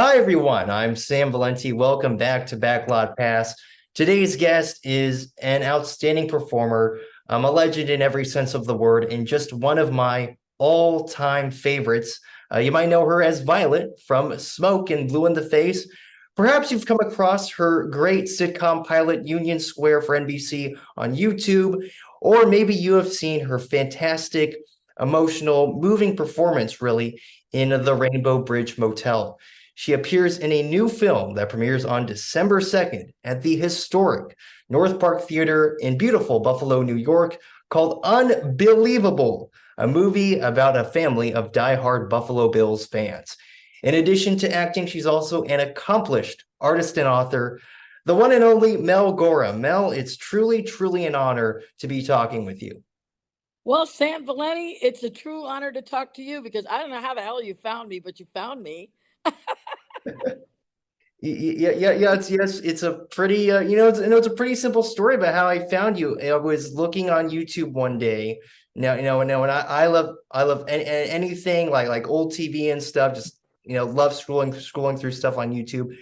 Hi, everyone. I'm Sam Valenti. Welcome back to Backlot Pass. Today's guest is an outstanding performer, a legend in every sense of the word, and just one of my all-time favorites. You might know her as Violet from Smoke and Blue in the Face. Perhaps you've come across her great sitcom pilot Union Square for NBC on YouTube, or maybe you have seen her fantastic, emotional, moving performance, really, in The Rainbow Bridge Motel. She appears in a new film that premieres on December 2nd at the historic North Park Theater in beautiful Buffalo, New York, called Unbillievable, a movie about a family of diehard Buffalo Bills fans. In addition to acting, she's also an accomplished artist and author, the one and only Mel Gorham. Mel, it's truly, truly an honor to be talking with you. Well, Sam Valenti, it's a true honor to talk to you because I don't know how the hell you found me, but you found me. Yeah. It's a pretty, it's a pretty simple story about how I found you. I was looking on YouTube one day. And I love anything like old TV and stuff. Just love scrolling through stuff on YouTube.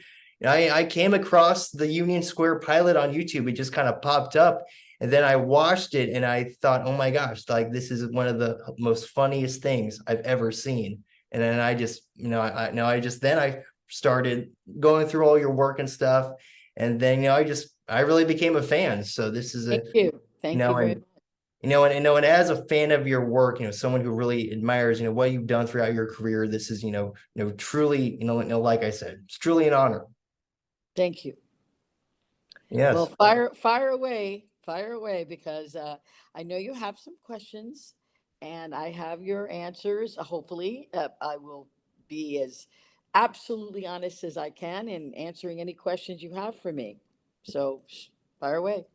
And I came across the Union Square pilot on YouTube. It just kind of popped up, and then I watched it, and I thought, oh my gosh, like this is one of the most funniest things I've ever seen. And then I just, then I started going through all your work and stuff, and then I really became a fan. So this is Thank you. you Thank you know very and much. and as a fan of your work, someone who really admires what you've done throughout your career, this is truly, like I said, it's truly an honor. Thank you. Well, Yes. fire away, because I know you have some questions, and I have your answers. Hopefully, I will be as absolutely honest as I can in answering any questions you have for me. So, fire away.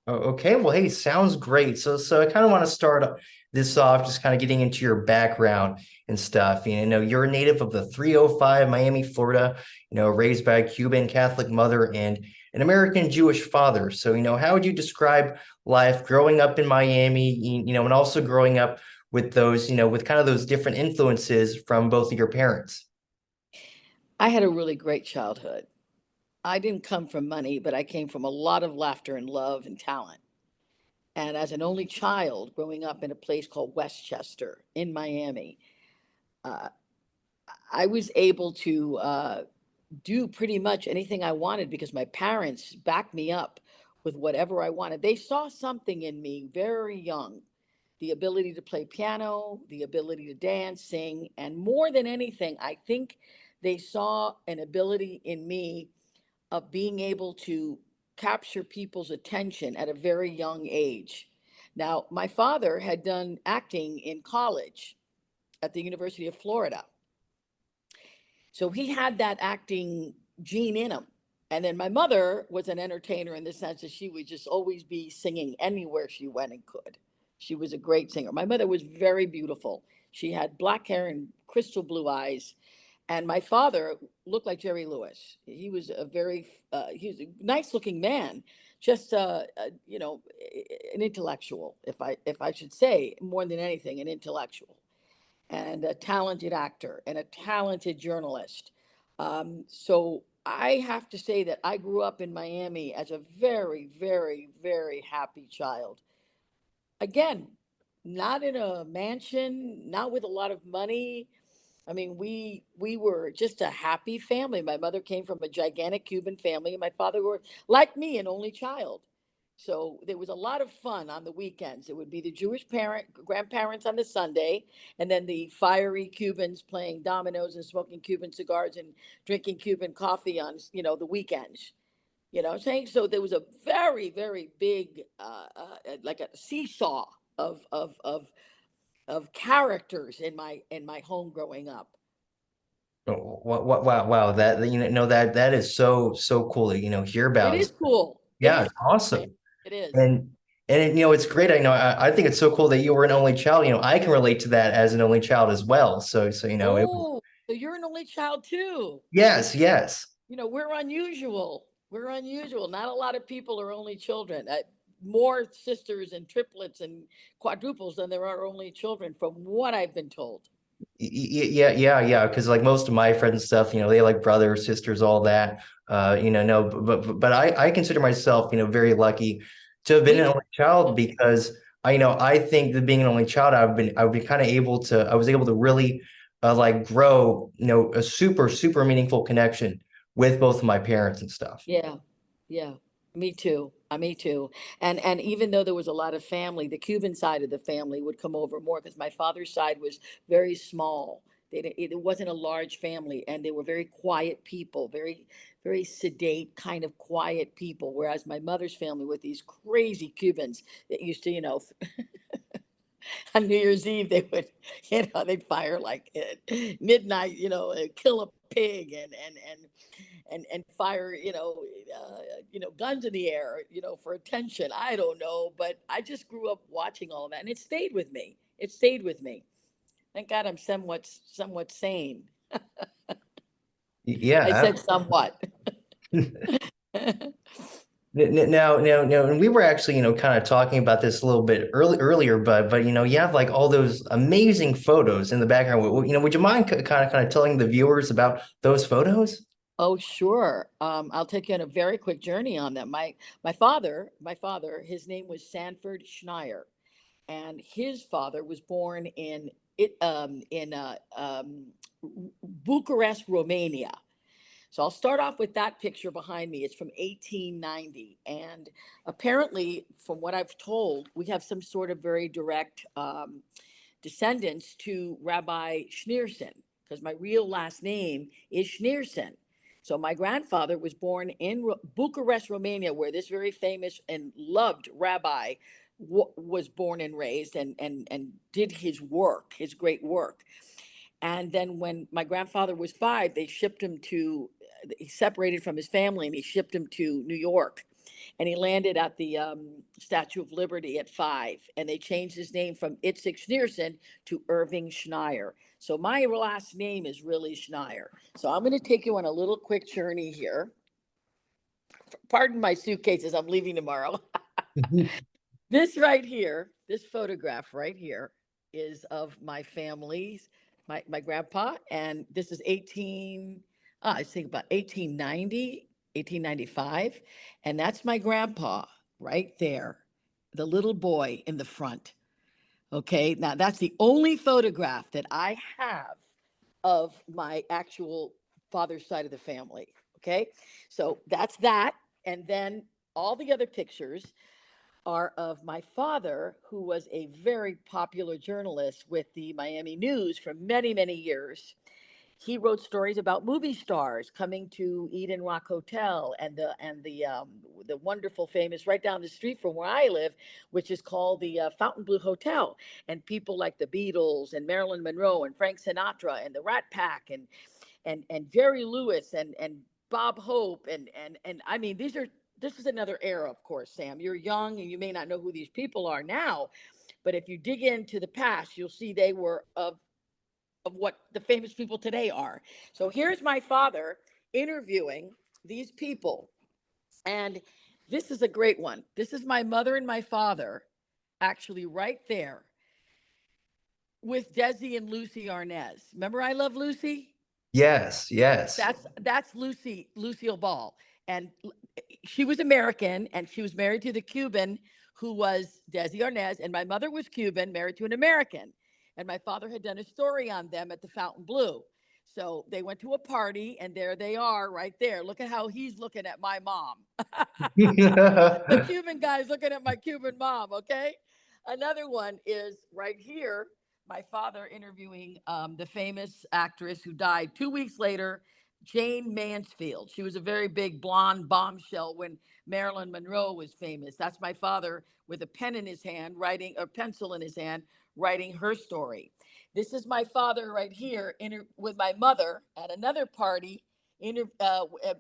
Oh, okay. Well, hey, sounds great. So I kind of want to start this off, just kind of getting into your background and stuff. You're a native of the 305 Miami, Florida, raised by a Cuban Catholic mother and an American Jewish father. So, how would you describe life growing up in Miami, and also growing up with those, with kind of those different influences from both of your parents? I had a really great childhood. I didn't come from money, but I came from a lot of laughter and love and talent. And as an only child growing up in a place called Westchester in Miami, uh, I was able to do pretty much anything I wanted because my parents backed me up with whatever I wanted. They saw something in me very young, the ability to play piano, the ability to dance, sing, and more than anything, I think they saw an ability in me of being able to capture people's attention at a very young age. Now, my father had done acting in college at the University of Florida. So he had that acting gene in him. And then my mother was an entertainer in the sense that she would just always be singing anywhere she went and could. She was a great singer. My mother was very beautiful. She had black hair and crystal blue eyes. And my father looked like Jerry Lewis. He was a nice looking man, just an intellectual, if I should say, more than anything, an intellectual, and a talented actor and a talented journalist. So I have to say that I grew up in Miami as a very, very, very happy child. Again, not in a mansion, not with a lot of money. I mean, we were just a happy family. My mother came from a gigantic Cuban family, and my father were like me, an only child. So there was a lot of fun on the weekends. It would be the Jewish grandparents on the Sunday, and then the fiery Cubans playing dominoes and smoking Cuban cigars and drinking Cuban coffee on the weekends. You know what I'm saying? So there was a very, very big, like a seesaw of of of of characters in my home growing up. Oh, wow. That that is so cool to hear It about. is cool. It Yeah, is it's cool, Sam. awesome. It is. It's great. I think it's so cool that you were an only child. I can relate to that as an only child as well. So it was. Oh, so you're an only child too. Yes. We're unusual. We're unusual. Not a lot of people are only children. More sisters and triplets and quadruples than there are only children, from what I've been told. Yeah. Because like most of my friends and stuff, they like brothers, sisters, all that. No, but I consider myself, very lucky to have been Me an too. only child because I think that being an only child, I've been kind of able to, I was able to really like grow, a super meaningful connection with both of my parents and stuff. Yeah, yeah, me too. Me too. And even though there was a lot of family, the Cuban side of the family would come over more because my father's side was very small. It wasn't a large family, and they were very quiet people, very sedate, kind of quiet people. Whereas my mother's family with these crazy Cubans that used to, on New Year's Eve, they would, they'd fire like at midnight, kill a pig and fire, guns in the air, for attention. I don't know, but I just grew up watching all of that, and it stayed with me. It stayed with me. Thank God I'm somewhat sane. I Yeah. said somewhat. Now, and we were actually, kind of talking about this a little bit earlier, but you have like all those amazing photos in the background. Would you mind kind of telling the viewers about those photos? Oh, sure. I'll take you on a very quick journey on them. My father, his name was Sanford Schneier, and his father was born in Bucharest, Romania. So I'll start off with that picture behind me. It's from 1890, and apparently, from what I've told, we have some sort of very direct descendants to Rabbi Schneerson, because my real last name is Schneerson. So my grandfather was born in Bucharest, Romania, where this very famous and loved rabbi was born and raised, and did his work, his great work. And then when my grandfather was 5, they shipped him to, he separated from his family and he shipped him to New York. And he landed at the Statue of Liberty at 5. And they changed his name from Itzig Schneerson to Irving Schneier. So my last name is really Schneier. So I'm going to take you on a little quick journey here. Pardon my suitcases, I'm leaving tomorrow. This right here, this photograph right here is of my family's, my grandpa, and this is I think about 1890, 1895, and that's my grandpa right there, the little boy in the front. Okay, now that's the only photograph that I have of my actual father's side of the family. Okay, so that's that, and then all the other pictures are of my father, who was a very popular journalist with the Miami News for many, many years. He wrote stories about movie stars coming to Eden Rock Hotel and the wonderful, famous right down the street from where I live, which is called the Fontainebleau Hotel, and people like the Beatles and Marilyn Monroe and Frank Sinatra and the Rat Pack and Jerry Lewis and Bob Hope and I mean this is another era, of course, Sam. You're young and you may not know who these people are now, but if you dig into the past, you'll see they were of what the famous people today are. So here's my father interviewing these people, and this is a great one. This is my mother and my father actually right there with Desi and Lucy Arnaz. Remember I Love Lucy? Yes. That's Lucille Ball, and she was American, and she was married to the Cuban who was Desi Arnaz, and my mother was Cuban, married to an American, and my father had done a story on them at the Fontainebleau. So they went to a party, and there they are, right there. Look at how he's looking at my mom. The Cuban guy's looking at my Cuban mom. Okay. Another one is right here. My father interviewing the famous actress who died 2 weeks later, Jane Mansfield. She was a very big blonde bombshell when Marilyn Monroe was famous. That's my father with a pen in his hand, writing, a pencil in his hand, writing her story. This is my father right here with my mother at another party,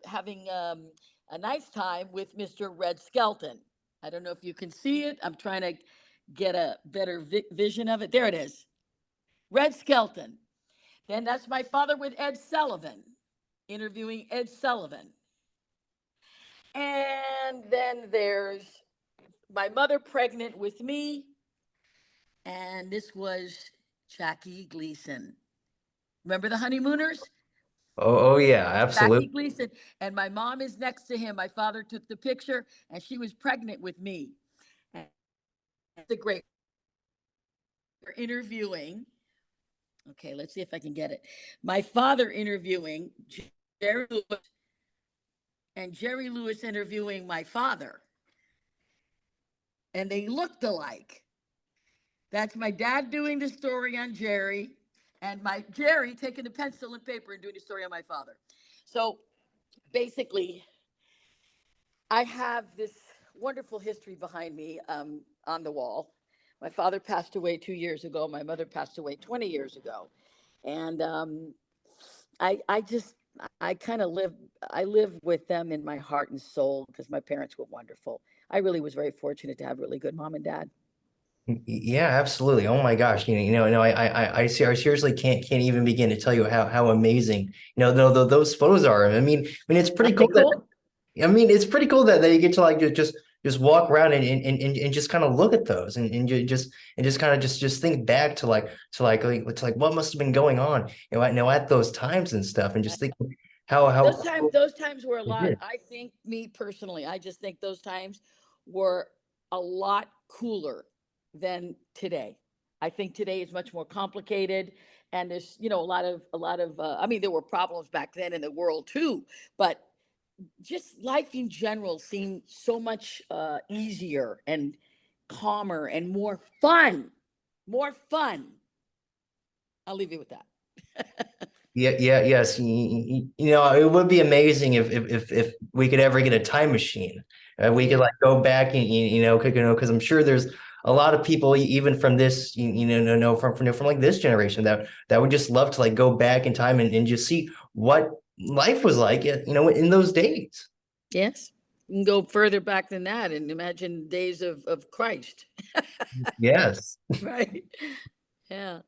having a nice time with Mr. Red Skelton. I don't know if you can see it. I'm trying to get a better vision of it. There it is. Red Skelton. Then that's my father with Ed Sullivan, interviewing Ed Sullivan. And then there's my mother pregnant with me. And this was Jackie Gleason. Remember the Honeymooners? Oh yeah, Jackie absolutely. Gleason. And my mom is next to him. My father took the picture, and she was pregnant with me. And the great interviewing. Okay, let's see if I can get it. My father interviewing Jerry Lewis and Jerry Lewis interviewing my father. And they looked alike. That's my dad doing the story on Jerry, and my Jerry taking the pencil and paper and doing the story on my father. So basically, I have this wonderful history behind me on the wall. My father passed away 2 years ago. My mother passed away 20 years ago, and I just I kind of I live with them in my heart and soul because my parents were wonderful. I really was very fortunate to have really good mom and dad. Yeah, absolutely. Oh my gosh. I seriously can't even begin to tell you how amazing, those photos are. I mean, it's pretty Aren't they cool that, cool? it's pretty cool that you get to like just walk around and just kind of look at those and you just kind of just think back to like what must have been going on, at those times and stuff and just think how cool Those times were a it lot. is. I think me personally, I just think those times were a lot cooler than today. I think today is much more complicated, and there's a lot of I mean there were problems back then in the world too, but just life in general seemed so much easier and calmer and more fun. More fun. I'll leave you with that. Yeah, yeah, yes. It would be amazing if we could ever get a time machine. We could Yeah. like go back and because I'm sure there's a lot of people even from this from like this generation that would just love to like go back in time and just see what life was like, in those days. Yes. You can go further back than that and imagine days of Christ. Yes. Right. Yeah.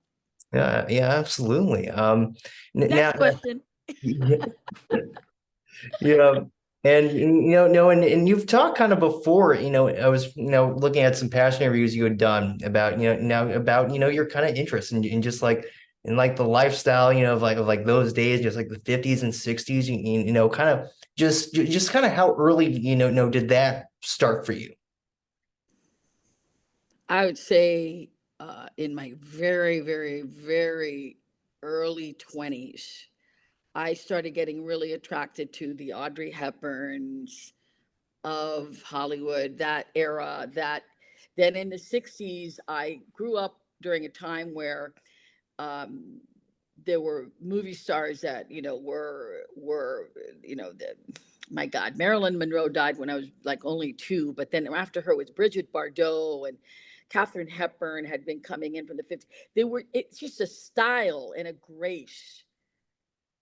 Yeah, yeah, absolutely. Now, Next question. yeah. And no, and you've talked kind of before, I was, looking at some past interviews you had done about, now about, your kind of interest in just like in like the lifestyle, of like those days, just like the 50s and 60s, kind of just kind of how early, did that start for you? I would say in my very, very, very early 20s, I started getting really attracted to the Audrey Hepburns of Hollywood, that era. That then in the 60s, I grew up during a time where um, there were movie stars that were my God, Marilyn Monroe died when I was like only two, but then after her was Bridget Bardot and Katharine Hepburn had been coming in from the 50s. It's just a style and a grace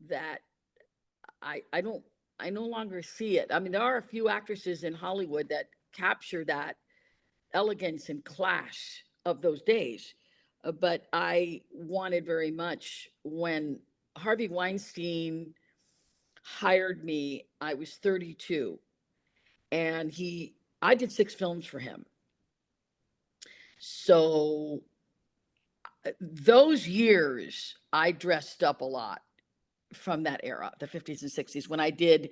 that I don't I no longer see it. I mean, there are a few actresses in Hollywood that capture that elegance and clash of those days. But I wanted very much when Harvey Weinstein hired me, I was 32, and I did 6 films for him. So those years, I dressed up a lot from that era, the 50s and 60s, when I did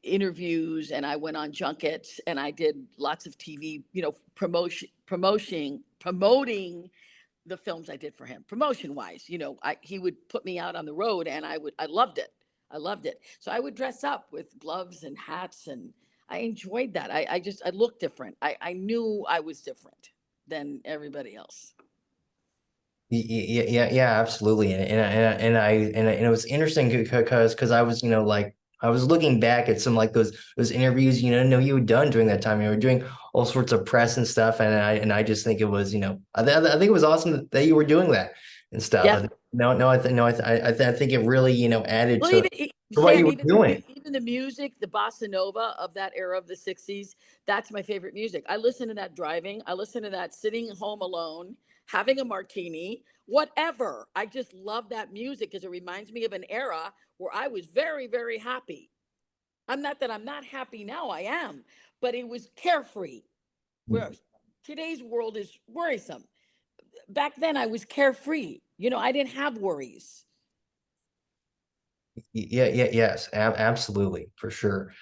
interviews and I went on junkets and I did lots of TV, promoting the films I did for him, promotion wise. He would put me out on the road, and I loved it. I loved it. So I would dress up with gloves and hats, and I enjoyed that. I looked different. I knew I was different than everybody else. Yeah, yeah, yeah, absolutely. And it was interesting because I was, like I was looking back at some like those interviews, know you had done during that time. You were doing all sorts of press and stuff, and I just think it was, I think it was awesome that you were doing that and stuff. Yeah. No, I think no, I think it really, added Well, to what Stan, you were doing. even the music, the bossa nova of that era of the 60s, that's my favorite music. I listen to that driving. I listen to that sitting home alone, having a martini, whatever. I just love that music because it reminds me of an era where I was very, very happy. I'm not that I'm not happy now, I am, but it was carefree. Where today's world is worrisome. Back then I was carefree. I didn't have worries. Yes, absolutely, for sure.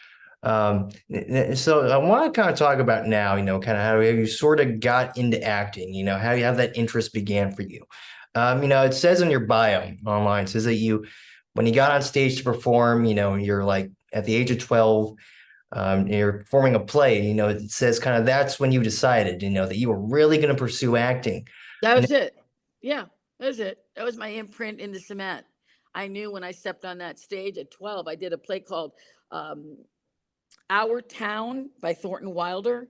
So I want to kind of talk about now, kind of how you sort of got into acting, how that interest began for you. It says in your bio online, it says that when you got on stage to perform, you're like at the age of 12, you're performing a play, it says kind of that's when you decided, that you were really going to pursue acting. That You know, was it. Yeah, that was it. That was my imprint in the cement. I knew when I stepped on that stage at 12, I did a play called um, Our Town by Thornton Wilder.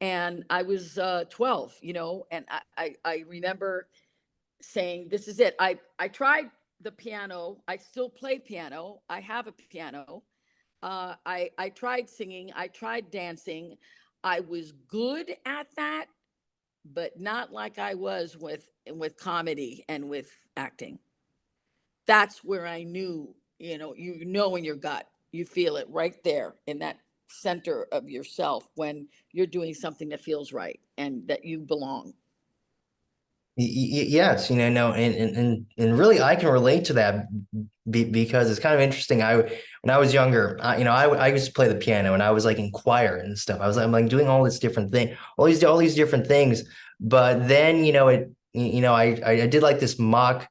And I was 12, and I remember saying, this is it. I tried the piano. I still play piano. I have a piano. I tried singing. I tried dancing. I was good at that, but not like I was with comedy and with acting. That's where I knew, in your gut, you feel it right there in that center of yourself when you're doing something that feels right and that you belong. Yes, no, and really, I can relate to that because it's kind of interesting. When I was younger, I used to play the piano, and I was like in choir and stuff. I'm like doing all this different thing, all these different things. But then, I did like this mock,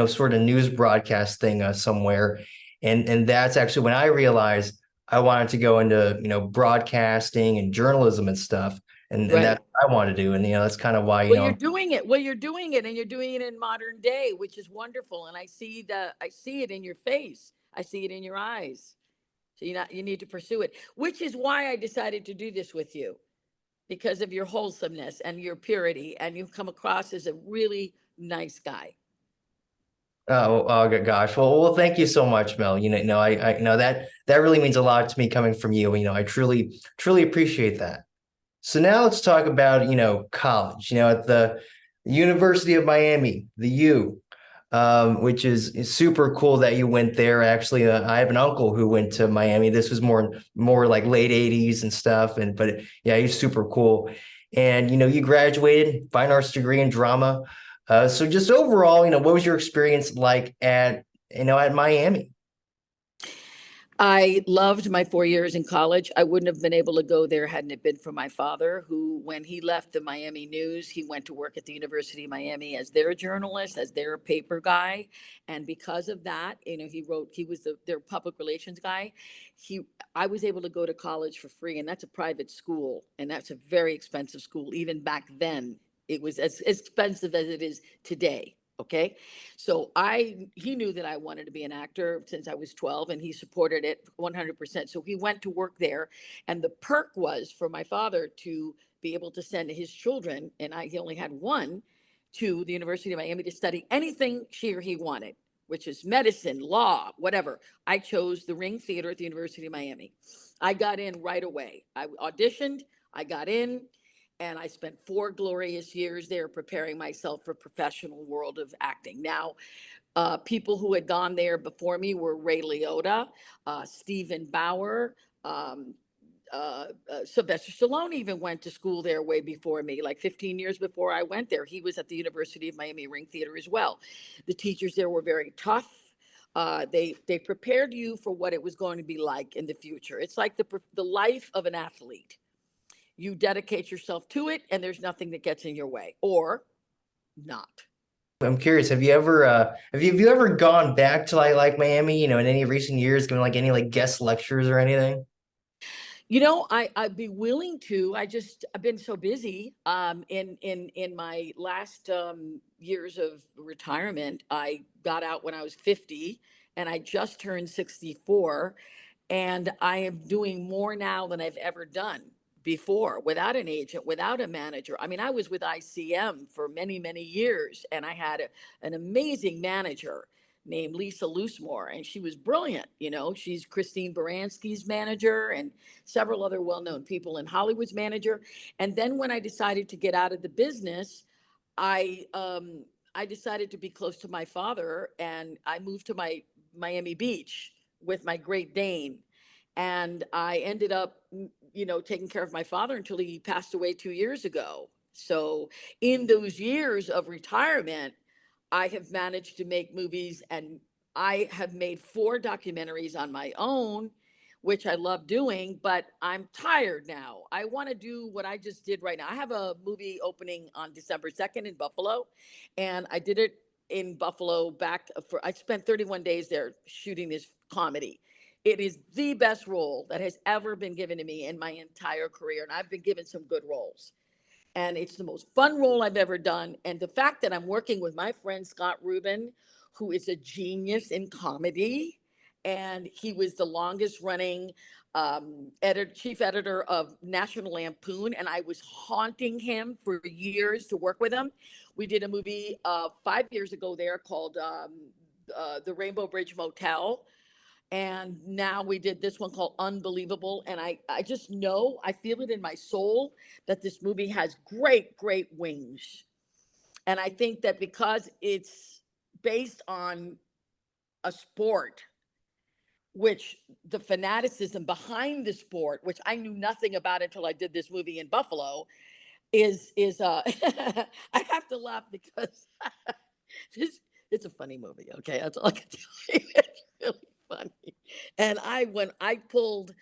sort of news broadcast thing somewhere, and that's actually when I realized I wanted to go into, broadcasting and journalism and stuff, and Right. that's what I want to do, and that's kind of why, Well, you're doing it. Well, you're doing it, and you're doing it in modern day, which is wonderful. And I see it in your face. I see it in your eyes. So you need to pursue it, which is why I decided to do this with you, because of your wholesomeness and your purity, and you've come across as a really nice guy. Gosh. Well, thank you so much, Mel. I know that really means a lot to me coming from you. I truly, truly appreciate that. So now let's talk about, college, at the University of Miami, the U, which is super cool that you went there. Actually, I have an uncle who went to Miami. This was more like late 80s and stuff. But yeah, he's super cool. And, you graduated, fine arts degree in drama. So just overall, what was your experience like at Miami? I loved my 4 years in college. I wouldn't have been able to go there hadn't it been for my father, who, when he left the Miami News, he went to work at the University of Miami as their journalist, as their paper guy. And because of that, he was their public relations guy. He, I was able to go to college for free, and that's a private school, and that's a very expensive school. Even back then, it was as expensive as it is today. Okay. So he knew that I wanted to be an actor since I was 12, and he supported it 100%. So he went to work there. And the perk was for my father to be able to send his children, and he only had one, to the University of Miami to study anything she or he wanted, which is medicine, law, whatever. I chose the Ring Theater at the University of Miami. I got in right away. I auditioned, I got in, and I spent 4 glorious years there preparing myself for professional world of acting. Now, people who had gone there before me were Ray Liotta, Stephen Bauer, um, Sylvester Stallone even went to school there way before me, like 15 years before I went there. He was at the University of Miami Ring Theater as well. The teachers there were very tough. They prepared you for what it was going to be like in the future. It's like the life of an athlete. You dedicate yourself to it, and there's nothing that gets in your way, or not. I'm curious, have you ever gone back to like Miami, in any recent years, given like any like guest lectures or anything? I'd be willing to. I've been so busy. In my last years of retirement, I got out when I was 50, and I just turned 64, and I am doing more now than I've ever done before, without an agent, without a manager. I mean, I was with ICM for many, many years, and I had an amazing manager named Lisa Loosemore, and she was brilliant. She's Christine Baranski's manager and several other well-known people in Hollywood's manager. And then when I decided to get out of the business, I decided to be close to my father, and I moved to my Miami Beach with my Great Dane. And I ended up, taking care of my father until he passed away 2 years ago. So in those years of retirement, I have managed to make movies and I have made 4 documentaries on my own, which I love doing, but I'm tired now. I want to do what I just did right now. I have a movie opening on December 2nd in Buffalo, and I did it in Buffalo I spent 31 days there shooting this comedy. It is the best role that has ever been given to me in my entire career, and I've been given some good roles. And it's the most fun role I've ever done. And the fact that I'm working with my friend Scott Rubin, who is a genius in comedy, and he was the longest running chief editor of National Lampoon, and I was haunting him for years to work with him. We did a movie 5 years ago there called The Rainbow Bridge Motel, and now we did this one called Unbelievable. And I just know, I feel it in my soul that this movie has great wings. And I think that because it's based on a sport, which the fanaticism behind the sport, which I knew nothing about until I did this movie in Buffalo, is I have to laugh because this it's a funny movie. Okay, that's all I can tell you. It's really funny. And when I pulled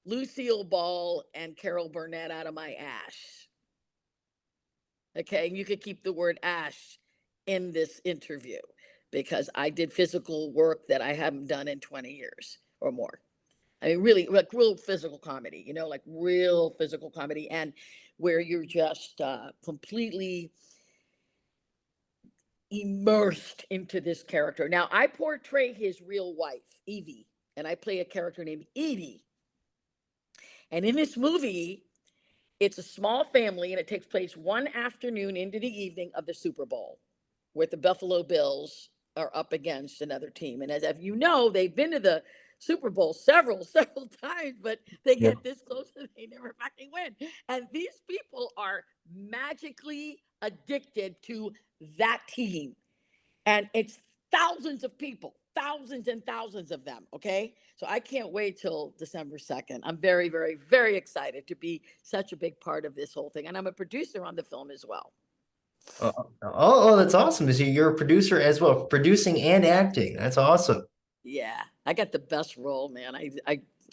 Lucille Ball and Carol Burnett out of my ash. Okay, and you could keep the word ash in this interview because I did physical work that I haven't done in 20 years or more. I mean, really, like real physical comedy, like real physical comedy, and where you're just completely immersed into this character. Now, I portray his real wife, Evie, and I play a character named Edie. And in this movie, it's a small family, and it takes place one afternoon into the evening of the Super Bowl, where the Buffalo Bills are up against another team. And as if you know, they've been to the Super Bowl several times, but they Yeah. get this close and they never fucking win. And these people are magically addicted to that team. And it's thousands of people, thousands and thousands of them. Okay. So I can't wait till December 2nd. I'm very excited to be such a big part of this whole thing. And I'm a producer on the film as well. That's awesome. So you're a producer as well, producing and acting. That's awesome. Yeah, I got the best role, man.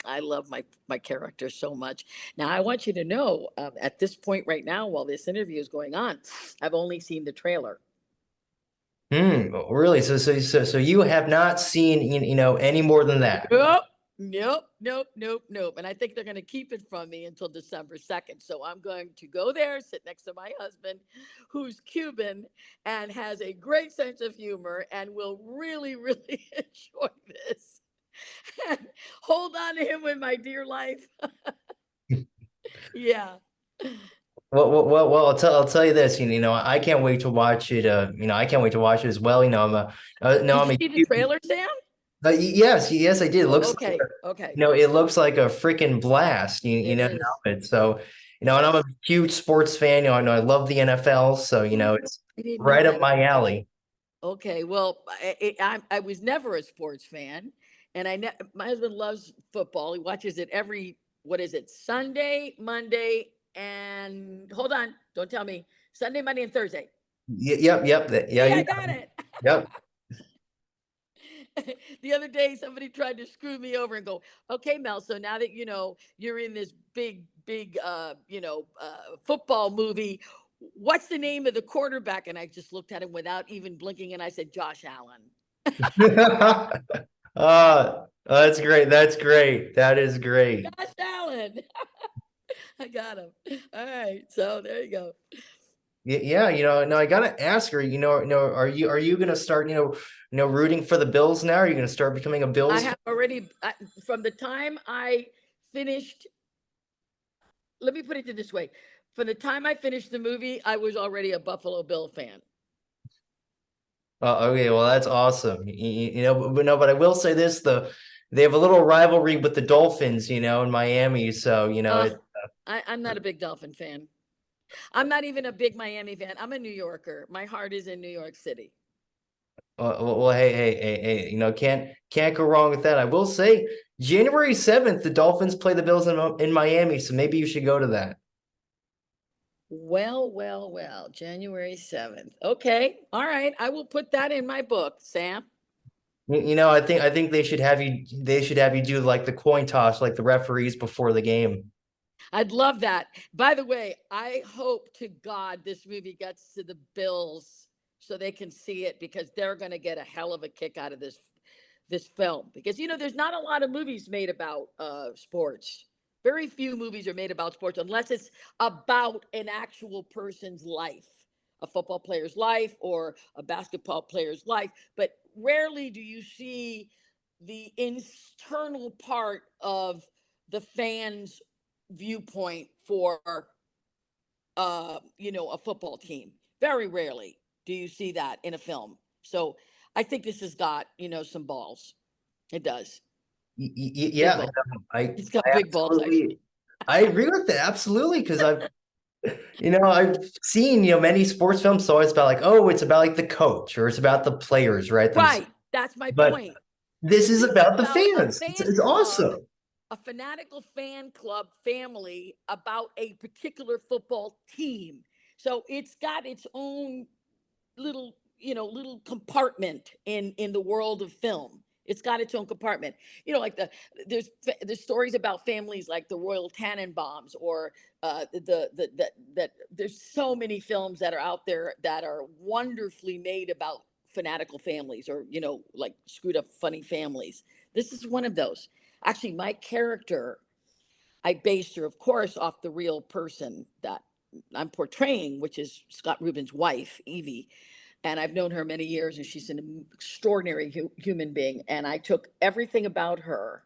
I love my character so much. Now I want you to know, at this point right now, while this interview is going on, I've only seen the trailer. Really? So you have not seen, any more than that. Nope. And I think they're going to keep it from me until December 2nd. So I'm going to go there, sit next to my husband, who's Cuban and has a great sense of humor and will really enjoy this. And hold on to him with my dear life. Yeah. Well, I'll tell you this, I can't wait to watch it. I can't wait to watch it as well. No, Did I'm you a see the huge, trailer, Sam? yes, I did. It looks like, Okay. it looks like a freaking blast. It is. It. So, and Yes. I'm a huge sports fan. I know I love the NFL, so Oh, it's I didn't know right up that. my alley. Okay, well, I was never a sports fan, and my husband loves football. He watches it every, what is it, Sunday, Monday, and hold on, don't tell me, Sunday, Monday, and Thursday. Yep. Yeah, See, I got it. yep. The other day, somebody tried to screw me over and go, "Okay, Mel, so now that you're in this big football movie, what's the name of the quarterback?" And I just looked at him without even blinking, and I said, "Josh Allen." That's great. That's great. That is great. Josh Allen. I got him. All right, so there you go. Yeah, no, I gotta ask her, are you gonna start, rooting for the Bills now? Are you gonna start becoming a I Bills fan? have already, from the time I finished. Let me put it this way: from the time I finished the movie, I was already a Buffalo Bill fan. Okay, well, that's awesome. But no, but I will say this, they have a little rivalry with the Dolphins, in Miami. So, Uh, I'm not a big Dolphin fan. I'm not even a big Miami fan. I'm a New Yorker. My heart is in New York City. well, hey, can't go wrong with that. I will say January 7th, the Dolphins play the Bills in Miami, so maybe you should go to that. Well. January 7th. Okay. All right. I will put that in my book, Sam. I think they should have you do like the coin toss, like the referees before the game. I'd love that. By the way, I hope to God this movie gets to the Bills so they can see it, because they're going to get a hell of a kick out of this film, because there's not a lot of movies made about sports. Very few movies are made about sports unless it's about an actual person's life, a football player's life or a basketball player's life. But rarely do you see the internal part of the fans viewpoint for a football team. Very rarely do you see that in a film. So I think this has got some balls. It does. Big Yeah, balls. I It's got I big balls, absolutely actually. I agree with that absolutely because I've seen many sports films, so it's about like, oh, it's about like the coach or it's about the players, right? Right. That's my But point. this is This is about the about a fans. It's, fan it's club, awesome. a fanatical fan club family about a particular football team. So it's got its own little compartment in the world of film. It's got its own compartment. Like there's stories about families like the Royal Tannenbaums, or that there's so many films that are out there that are wonderfully made about fanatical families, or like screwed up funny families. This is one of those. Actually, my character, I based her, of course, off the real person that I'm portraying, which is Scott Rubin's wife, Evie. And I've known her many years, and she's an extraordinary human being. And I took everything about her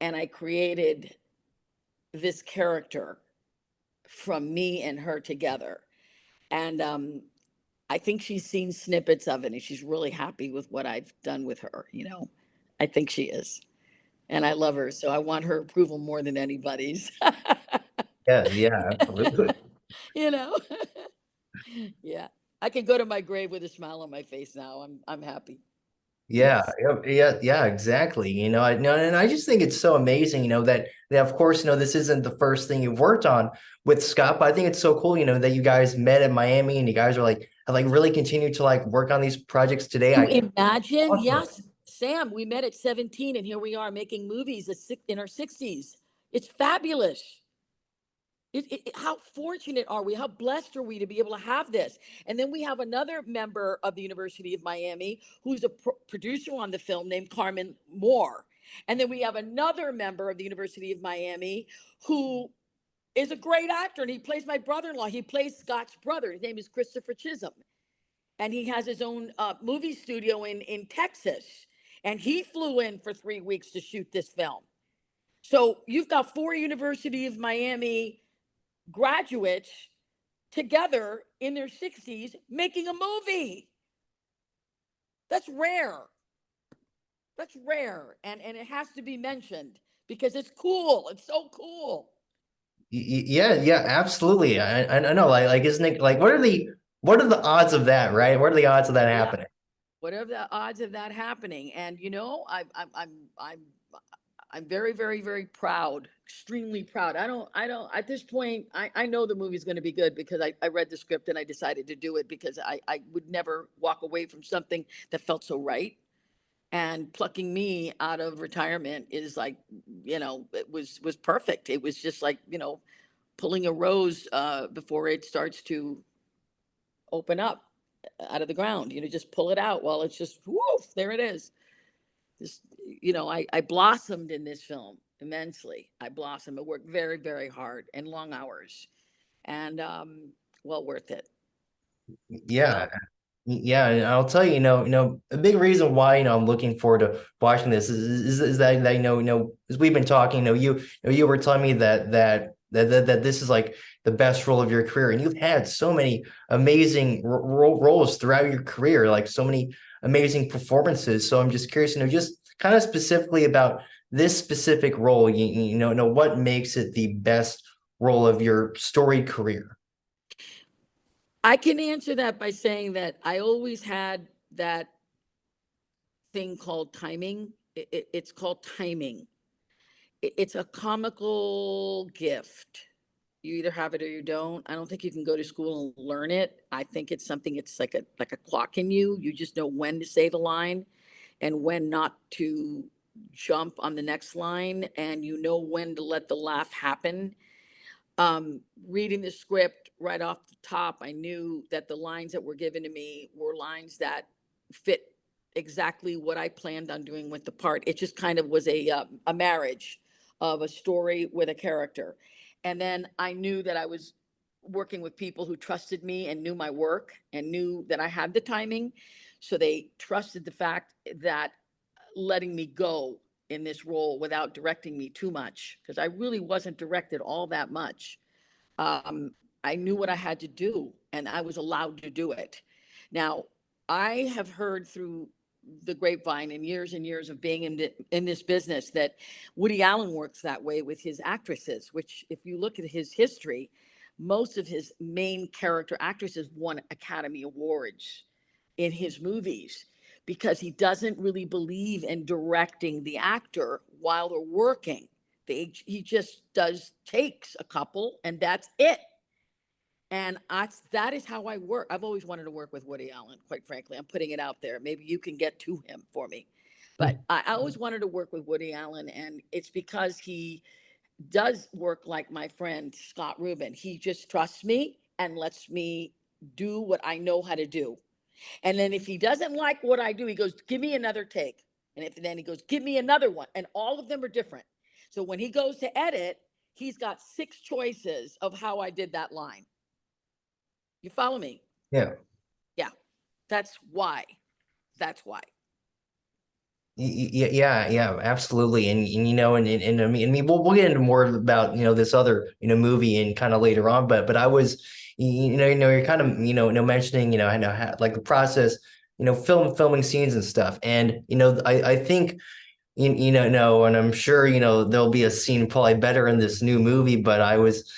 and I created this character from me and her together. And I think she's seen snippets of it, and she's really happy with what I've done with her. I think she is. And I love her. So I want her approval more than anybody's. Yeah, yeah, absolutely. you know? Yeah. I can go to my grave with a smile on my face now. I'm happy. Yeah, Yes. yeah, yeah, yeah, exactly. I know, and I just think it's so amazing, that of course, this isn't the first thing you've worked on with Scott, but I think it's so cool, that you guys met in Miami and you guys are like have like really continued to like work on these projects today. You imagine? Awesome. Yes, Sam, we met at 17 and here we are making movies in our 60s. It's fabulous. How fortunate are we? How blessed are we to be able to have this? And then we have another member of the University of Miami who's a producer on the film named Carmen Moore. And then we have another member of the University of Miami who is a great actor, and he plays my brother-in-law. He plays Scott's brother. His name is Christopher Chisholm, and he has his own movie studio in Texas. And he flew in for 3 weeks to shoot this film. So you've got 4 University of Miami graduates together in their 60s making a movie. That's rare. That's rare. And it has to be mentioned because it's cool. It's so cool. Yeah, yeah, absolutely. I know, like, isn't it like what are the odds of that, right? What are the odds of that Yeah. happening? What are the odds of that happening? And I'm very, very, very proud, extremely proud. I don't, at this point, I know the movie's going to be good because I read the script and I decided to do it because I would never walk away from something that felt so right. And plucking me out of retirement is like, it was perfect. It was just like, pulling a rose before it starts to open up out of the ground. Just pull it out while it's just woof, there it is. Just I blossomed in this film immensely. I blossomed. I worked very, very hard and long hours, and well worth it. Yeah, Well, yeah, and I'll tell you, a big reason why, I'm looking forward to watching this is that as we've been talking, you were telling me that this is like the best role of your career, and you've had so many amazing roles throughout your career, like so many amazing performances. So I'm just curious, just kind of specifically about this specific role. Know what makes it the best role of your storied career. I can answer that by saying that I always had that thing called timing. It's called timing. It's a comical gift. You either have it or you don't. I don't think you can go to school and learn it. I think it's something. It's like a clock in you. You just know when to say the line. and when not to jump on the next line, and you know when to let the laugh happen. Reading the script right off the top, I knew that the lines that were given to me were lines that fit exactly what I planned on doing with the part. It just kind of was a marriage of a story with a character. And then I knew that I was working with people who trusted me and knew my work and knew that I had the timing. So they trusted the fact that letting me go in this role without directing me too much, because I really wasn't directed all that much. I knew what I had to do and I was allowed to do it. Now, I have heard through the grapevine and years of being in this business that Woody Allen works that way with his actresses, which if you look at his history, most of his main character actresses won Academy Awards in his movies because he doesn't really believe in directing the actor while they're working. He just does takes a couple and that's it. And that is how I work. I've always wanted to work with Woody Allen, quite frankly. I'm putting it out there. Maybe you can get to him for me. But I always wanted to work with Woody Allen, and it's because he does work like my friend Scott Rubin. He just trusts me and lets me do what I know how to do. And then if he doesn't like what I do, he goes, give me another take. And then he goes, give me another one. And all of them are different. So when he goes to edit, he's got 6 choices of how I did that line. You follow me? Yeah. Yeah. That's why. That's why. Yeah, absolutely. And I mean, we'll get into more about, this other, movie and kind of later on, but I was, you're kind of, mentioning, I know like the process, filming scenes and stuff. And, I think, no, and I'm sure, there'll be a scene probably better in this new movie, but I was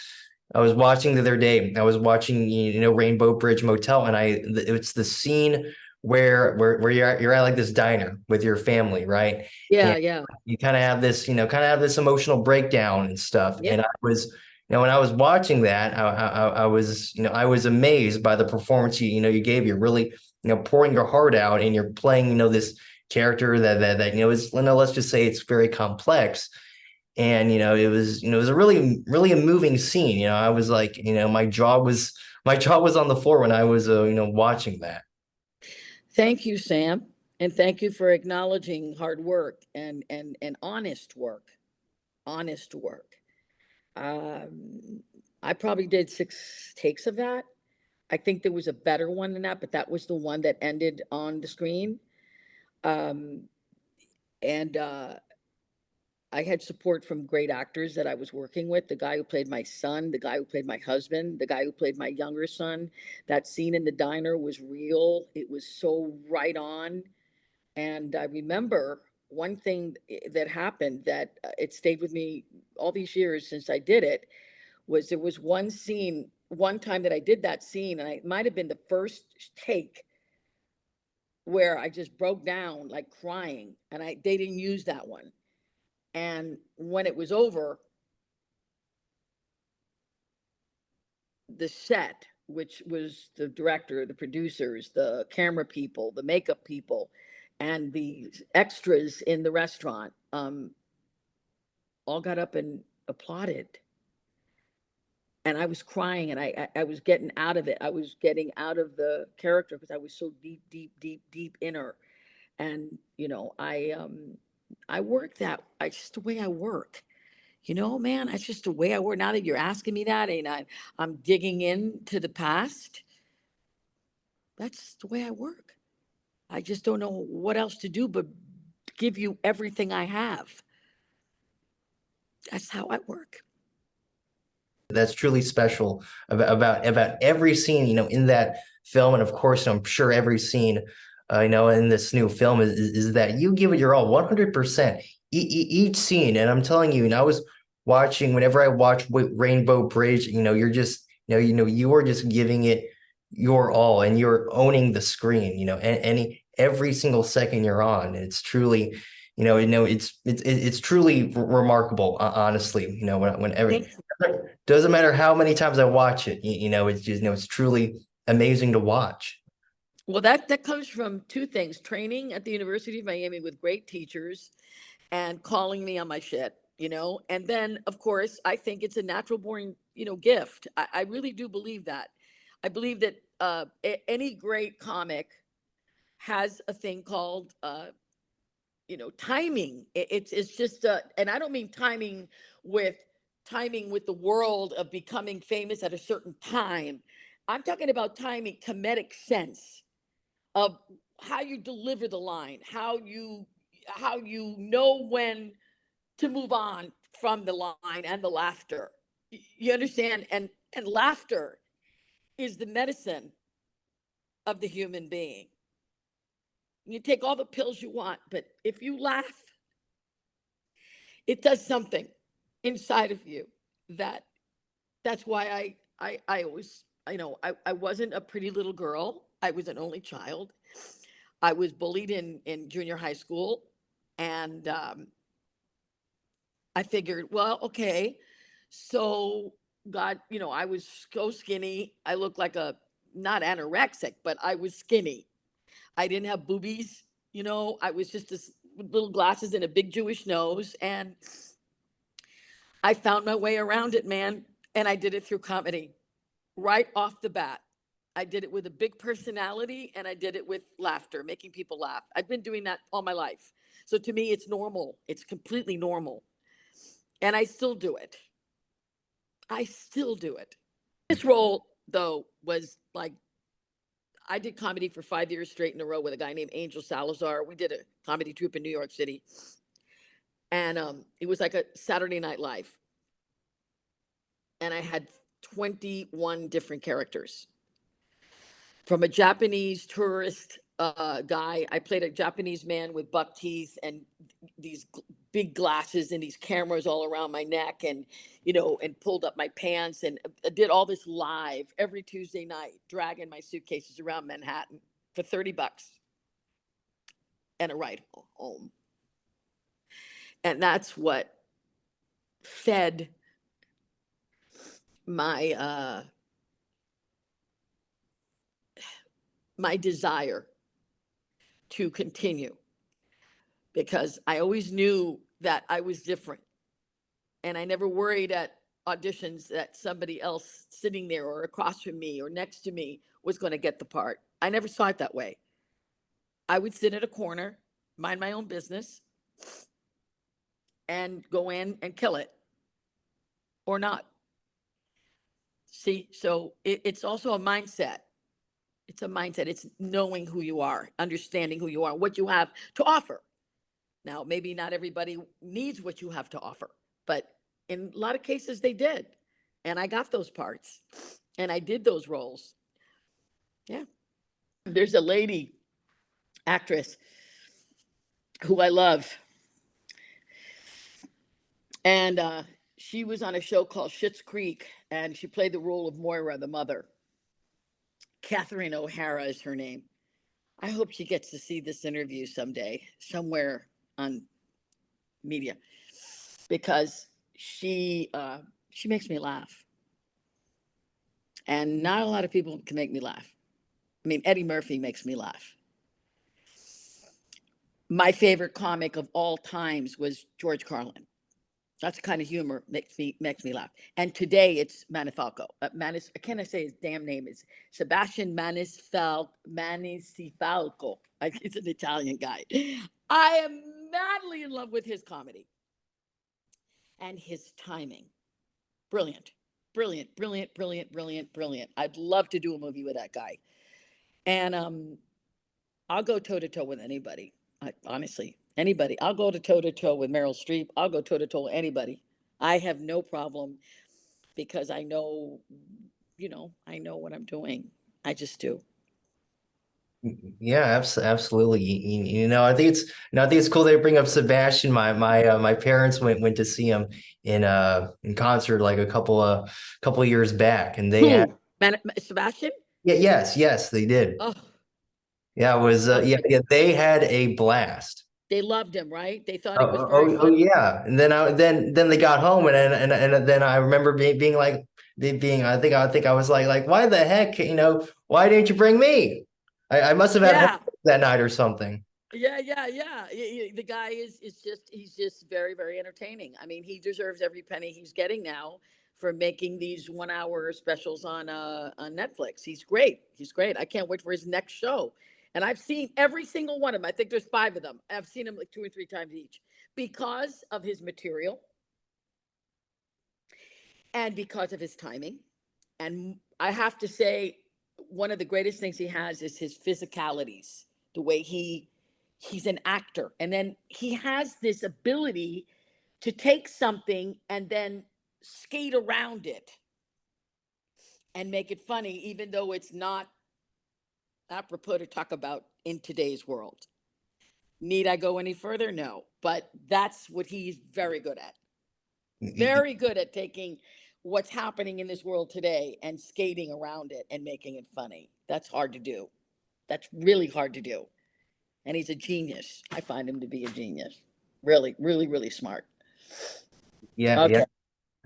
watching the other day, I was watching, Rainbow Bridge Motel, and it's the scene where you're at like this diner with your family, right? Yeah. And Yeah. you kind of have this emotional breakdown and stuff. Yeah. And when I was watching that, I was amazed by the performance you gave. You're really, pouring your heart out, and you're playing, this character that is, let's just say it's very complex. And it was a really really a moving scene. I was like, my jaw was on the floor when I was watching that. Thank you, Sam. And thank you for acknowledging hard work and honest work. Honest work. Um, I probably did 6 takes of that. I think there was a better one than that, but that was the one that ended on the screen. Um, and I had support from great actors that I was working with. The guy who played my son, the guy who played my husband, the guy who played my younger son. That scene in the diner was real. It was so right on. And I remember one thing that happened that it stayed with me all these years since I did it was there was one scene, one time that I did that scene, and it might have been the first take where I just broke down like crying, and they didn't use that one. And when it was over, the set, which was the director, the producers, the camera people, the makeup people, and the extras in the restaurant, all got up and applauded. And I was crying, and I was getting out of it. I was getting out of the character because I was so deep, deep, deep, deep in her. And I work that. It's just the way I work. Man, that's just the way I work. Now that you're asking me that, and I'm digging into the past, that's the way I work. I just don't know what else to do but give you everything I have. That's how I work. That's truly special about every scene, in that film. And of course, I'm sure every scene, in this new film is that you give it your all, 100%, each scene. And I'm telling you, and I was watching, whenever I watch Rainbow Bridge, you're just, you are just giving it your all, and you're owning the screen, every single second you're on. It's truly, it's truly remarkable, honestly, whenever, Thank doesn't matter how many times I watch it, it's just, it's truly amazing to watch. Well, that comes from two things: training at the University of Miami with great teachers and calling me on my shit, and then of course I think it's a natural born, gift. I really do believe that. I believe that any great comic has a thing called timing. It's just and I don't mean with timing with the world of becoming famous at a certain time. I'm talking about timing, comedic sense of how you deliver the line, how you know when to move on from the line and the laughter. You understand? And laughter is the medicine of the human being. You take all the pills you want, but if you laugh, it does something inside of you. that that's why I always, I wasn't a pretty little girl. I was an only child. I was bullied in junior high school, and I figured, well, okay, so God, I was so skinny. I looked like a not anorexic, but I was skinny. I didn't have boobies. I was just this with little glasses and a big Jewish nose, and I found my way around it, man. And I did it through comedy right off the bat. I did it with a big personality, and I did it with laughter, making people laugh. I've been doing that all my life. So to me, it's normal. It's completely normal. And I still do it. I still do it. This role, though, was like I did comedy for 5 years straight in a row with a guy named Angel Salazar. We did a comedy troupe in New York City. And it was like a Saturday Night Live. And I had 21 different characters. From a Japanese tourist guy, I played a Japanese man with buck teeth and these big glasses and these cameras all around my neck, and and pulled up my pants, and I did all this live every Tuesday night, dragging my suitcases around Manhattan for $30 and a ride home. And that's what fed my my desire to continue, because I always knew that I was different, and I never worried at auditions that somebody else sitting there or across from me or next to me was going to get the part. I never saw it that way. I would sit at a corner, mind my own business, and go in and kill it or not. See, so it's also a mindset. It's a mindset. It's knowing who you are, understanding who you are, what you have to offer. Now, maybe not everybody needs what you have to offer, but in a lot of cases they did. And I got those parts and I did those roles. Yeah. There's a lady actress who I love. And she was on a show called Schitt's Creek, and she played the role of Moira, the mother. Catherine O'Hara is her name. I hope she gets to see this interview someday, somewhere on media, because she makes me laugh. And not a lot of people can make me laugh. I mean, Eddie Murphy makes me laugh. My favorite comic of all times was George Carlin. That's the kind of humor makes me laugh. And today it's Manifalco. Can I say his damn name? It's Sebastian Manisfalco. He's an Italian guy. I am madly in love with his comedy and his timing. Brilliant, brilliant, brilliant, brilliant, brilliant, brilliant. I'd love to do a movie with that guy. And I'll go toe to toe with anybody. Honestly, anybody. I'll go toe to toe with Meryl Streep. I'll go toe to toe with anybody. I have no problem, because I know, I know what I'm doing. I just do. Yeah, absolutely. I think it's cool they bring up Sebastian. My parents went to see him in concert like a couple of years back, and they had Sebastian? yes, they did. Oh, Yeah, it was they had a blast. they loved him, right? They thought he was Oh, very funny. yeah. And then they got home, and then I remember being like, I think I was like why the heck, why didn't you bring me? I must have had Yeah. homework that night or something. Yeah. The guy is just he's just very, very entertaining. I mean, he deserves every penny he's getting now for making these 1 hour specials on Netflix. He's great. He's great. I can't wait for his next show. And I've seen every single one of them. I think there's 5 of them. I've seen them like 2 or 3 times each because of his material and because of his timing. And I have to say, one of the greatest things he has is his physicalities, the way he's an actor. And then he has this ability to take something and then skate around it and make it funny, even though it's not apropos to talk about in today's world. Need I go any further? No, but that's what he's very good at. Very good at taking what's happening in this world today and skating around it and making it funny. That's hard to do. That's really hard to do. And he's a genius. I find him to be a genius. Really, really, really smart. Yeah, yeah, Okay.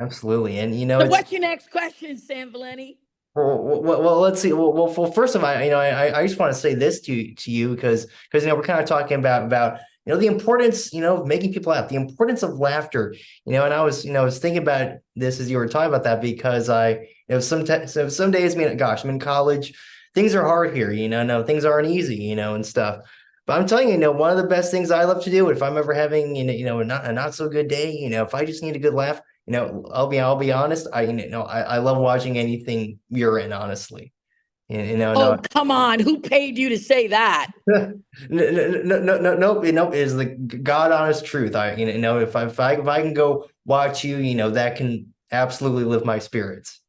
absolutely. And So it's what's your next question, Sam Valeni? well, let's see. Well, first of all, I just want to say this to you because we're kind of talking about the importance of making people laugh, the importance of laughter. And I was thinking about this as you were talking about that because some days, gosh, I'm in college, things are hard here. No, things aren't easy, and stuff. But I'm telling you, one of the best things I love to do if I'm ever having a not so good day, if I just need a good laugh. I'll be honest. I love watching anything you're in, honestly. No, Oh, come on. Who paid you to say that? no, nope. It is the God honest truth. If I can go watch you, that can absolutely lift my spirits.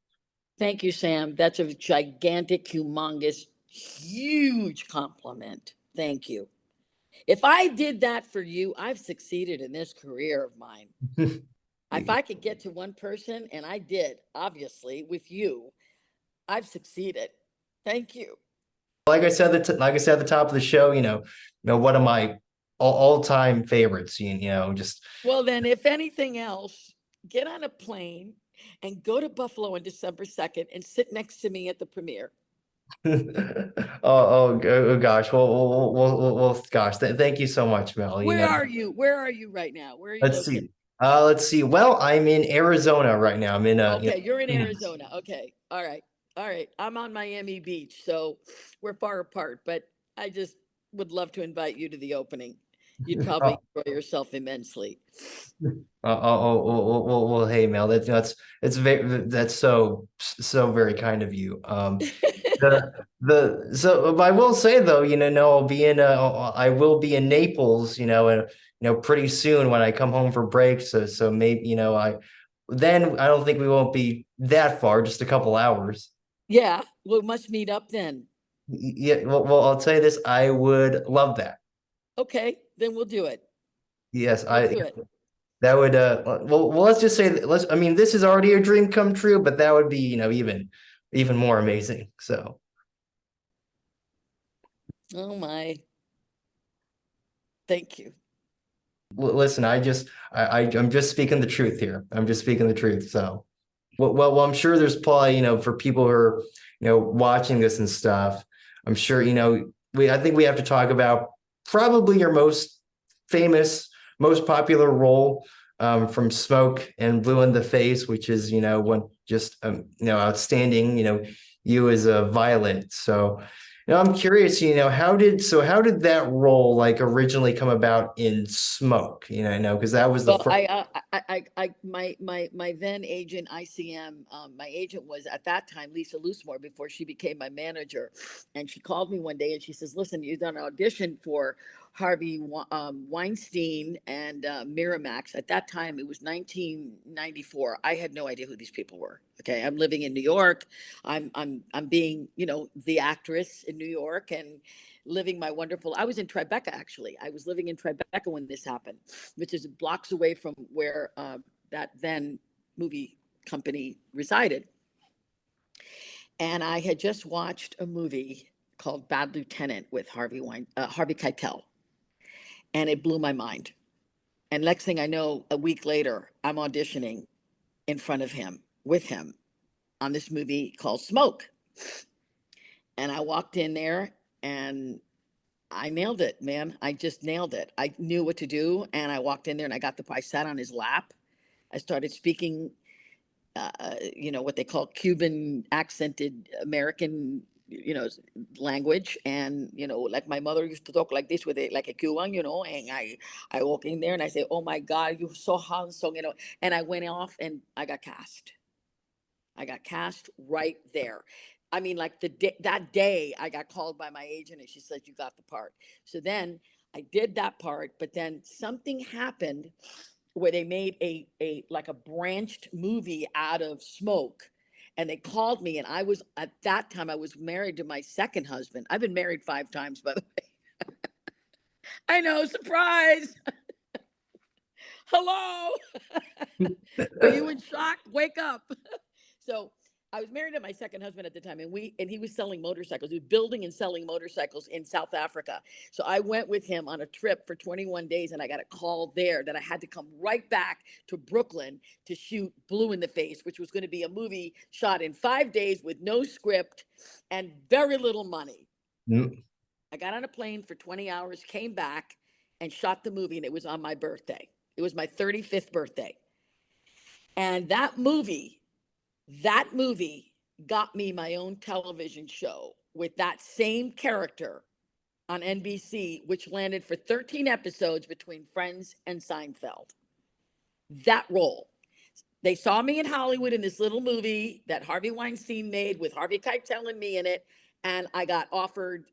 Thank you, Sam. That's a gigantic, humongous, huge compliment. Thank you. If I did that for you, I've succeeded in this career of mine. If I could get to one person, and I did, obviously, with you, I've succeeded. Thank you. Like I said at the top of the show, one of my all-time favorites. Just Well, then, if anything else, get on a plane and go to Buffalo on December 2nd and sit next to me at the premiere. oh gosh. Gosh. Thank you so much, Mel. Where are you? Where are you right now? Where are you Let's located? see. Let's see. Well, I'm in Arizona right now. I'm in Okay, you're in Phoenix. Arizona. Okay. All right. All right. I'm on Miami Beach, so we're far apart, but I just would love to invite you to the opening. You'd probably Oh, enjoy yourself immensely. hey, Mel, that's so very kind of you. So I will say though, no, I will be in Naples, pretty soon when I come home for break. So maybe, I don't think we won't be that far, just a couple hours. Yeah, we must meet up then. Yeah, well, I'll tell you this, I would love that. Okay, then we'll do it. Yes, We'll do it. that would let's just say that I mean this is already a dream come true, but that would be, even more amazing. So Oh my. Thank you. listen, I'm just speaking the truth here. I'm just speaking the truth. So I'm sure there's probably, for people who are, watching this and stuff, I'm sure, I think we have to talk about probably your most famous, most popular role from Smoke and Blue in the Face, which is, one just, outstanding, you as a Violet. So, I'm curious, how did that role like originally come about in Smoke? Because that was the Well, first. my then agent ICM, my agent was at that time Lisa Loosemore before she became my manager, and she called me one day and she says, "Listen, you've done an audition for Harvey Weinstein and Miramax." At that time, it was 1994. I had no idea who these people were. Okay, I'm living in New York. I'm being the actress in New York and living my wonderful. I was in Tribeca actually. I was living in Tribeca when this happened, which is blocks away from where that then movie company resided. And I had just watched a movie called Bad Lieutenant with Harvey Keitel, and it blew my mind. And next thing I know, a week later, I'm auditioning in front of him with him on this movie called Smoke. And I walked in there and I nailed it, man. I just nailed it. I knew what to do, and I walked in there and I sat on his lap. I started speaking, what they call Cuban accented American, language. And, like my mother used to talk like this with it, like a Cuban, and I walk in there and I say, oh my God, you're so handsome, and I went off and I got cast. I got cast right there. I mean, like that day I got called by my agent and she said, you got the part. So then I did that part, but then something happened where they made a like a branched movie out of Smoke. And they called me, and I was at that time I was married to my second husband. I've been married 5 times, by the way. I know, surprise. Hello. Are you in shock? Wake up. So I was married to my second husband at the time, and he was selling motorcycles. He was building and selling motorcycles in South Africa. So I went with him on a trip for 21 days, and I got a call there that I had to come right back to Brooklyn to shoot Blue in the Face, which was going to be a movie shot in 5 days with no script and very little money. Mm. I got on a plane for 20 hours, came back, and shot the movie, and it was on my birthday. It was my 35th birthday. And that movie got me my own television show with that same character on NBC, which landed for 13 episodes between Friends and Seinfeld. That role. They saw me in Hollywood in this little movie that Harvey Weinstein made with Harvey Keitel and me in it, and I got offered,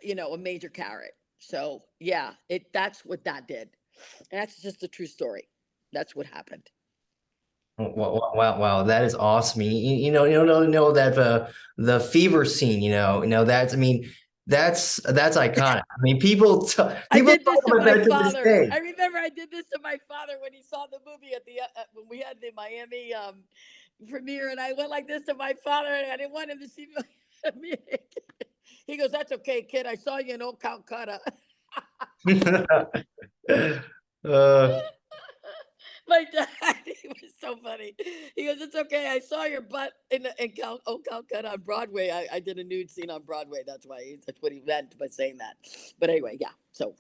a major carrot. So yeah, that's what that did. And that's just a true story. That's what happened. Wow, that is awesome. You know that the fever scene, that's, I mean, that's iconic. I mean, I people did this talk to about my that to this father. day. I remember I did this to my father when he saw the movie at the when we had the Miami premiere, and I went like this to my father, and I didn't want him to see me. He goes, "That's okay, kid. I saw you in old Calcutta." uh, My dad, he was so funny. He goes, "It's okay. I saw your butt in old Calcutta on Broadway. I did a nude scene on Broadway. That's what he meant by saying that." But anyway, yeah. So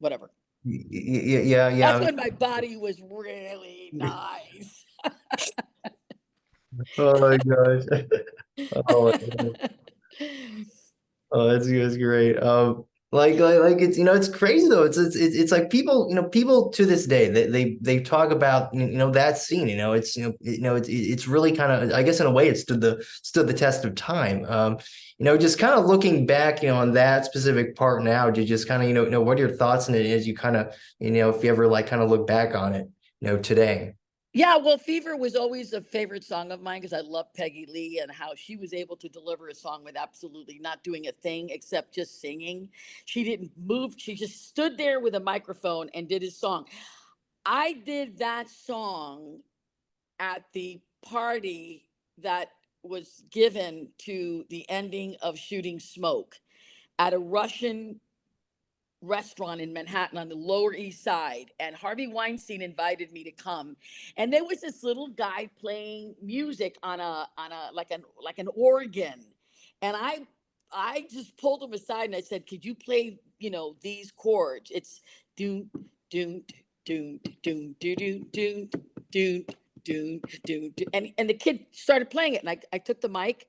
whatever. That's yeah. when my body was really nice. Oh my gosh. Oh, oh, that's great. Like it's crazy though. It's like people to this day they talk about that scene. It's really kind of, I guess in a way it stood the test of time. Just kind of looking back on that specific part now, to just kind of what are your thoughts on it as you kind of if you ever like kind of look back on it today. Yeah, well, Fever was always a favorite song of mine because I love Peggy Lee and how she was able to deliver a song with absolutely not doing a thing except just singing. She didn't move. She just stood there with a microphone and did his song. I did that song at the party that was given to the ending of Shooting Smoke at a Russian restaurant in Manhattan on the Lower East Side, and Harvey Weinstein invited me to come. And there was this little guy playing music on a like an organ, and I just pulled him aside and I said, "Could you play these chords? It's doon doon doon doon doon doon doon doon doon," and the kid started playing it, and I took the mic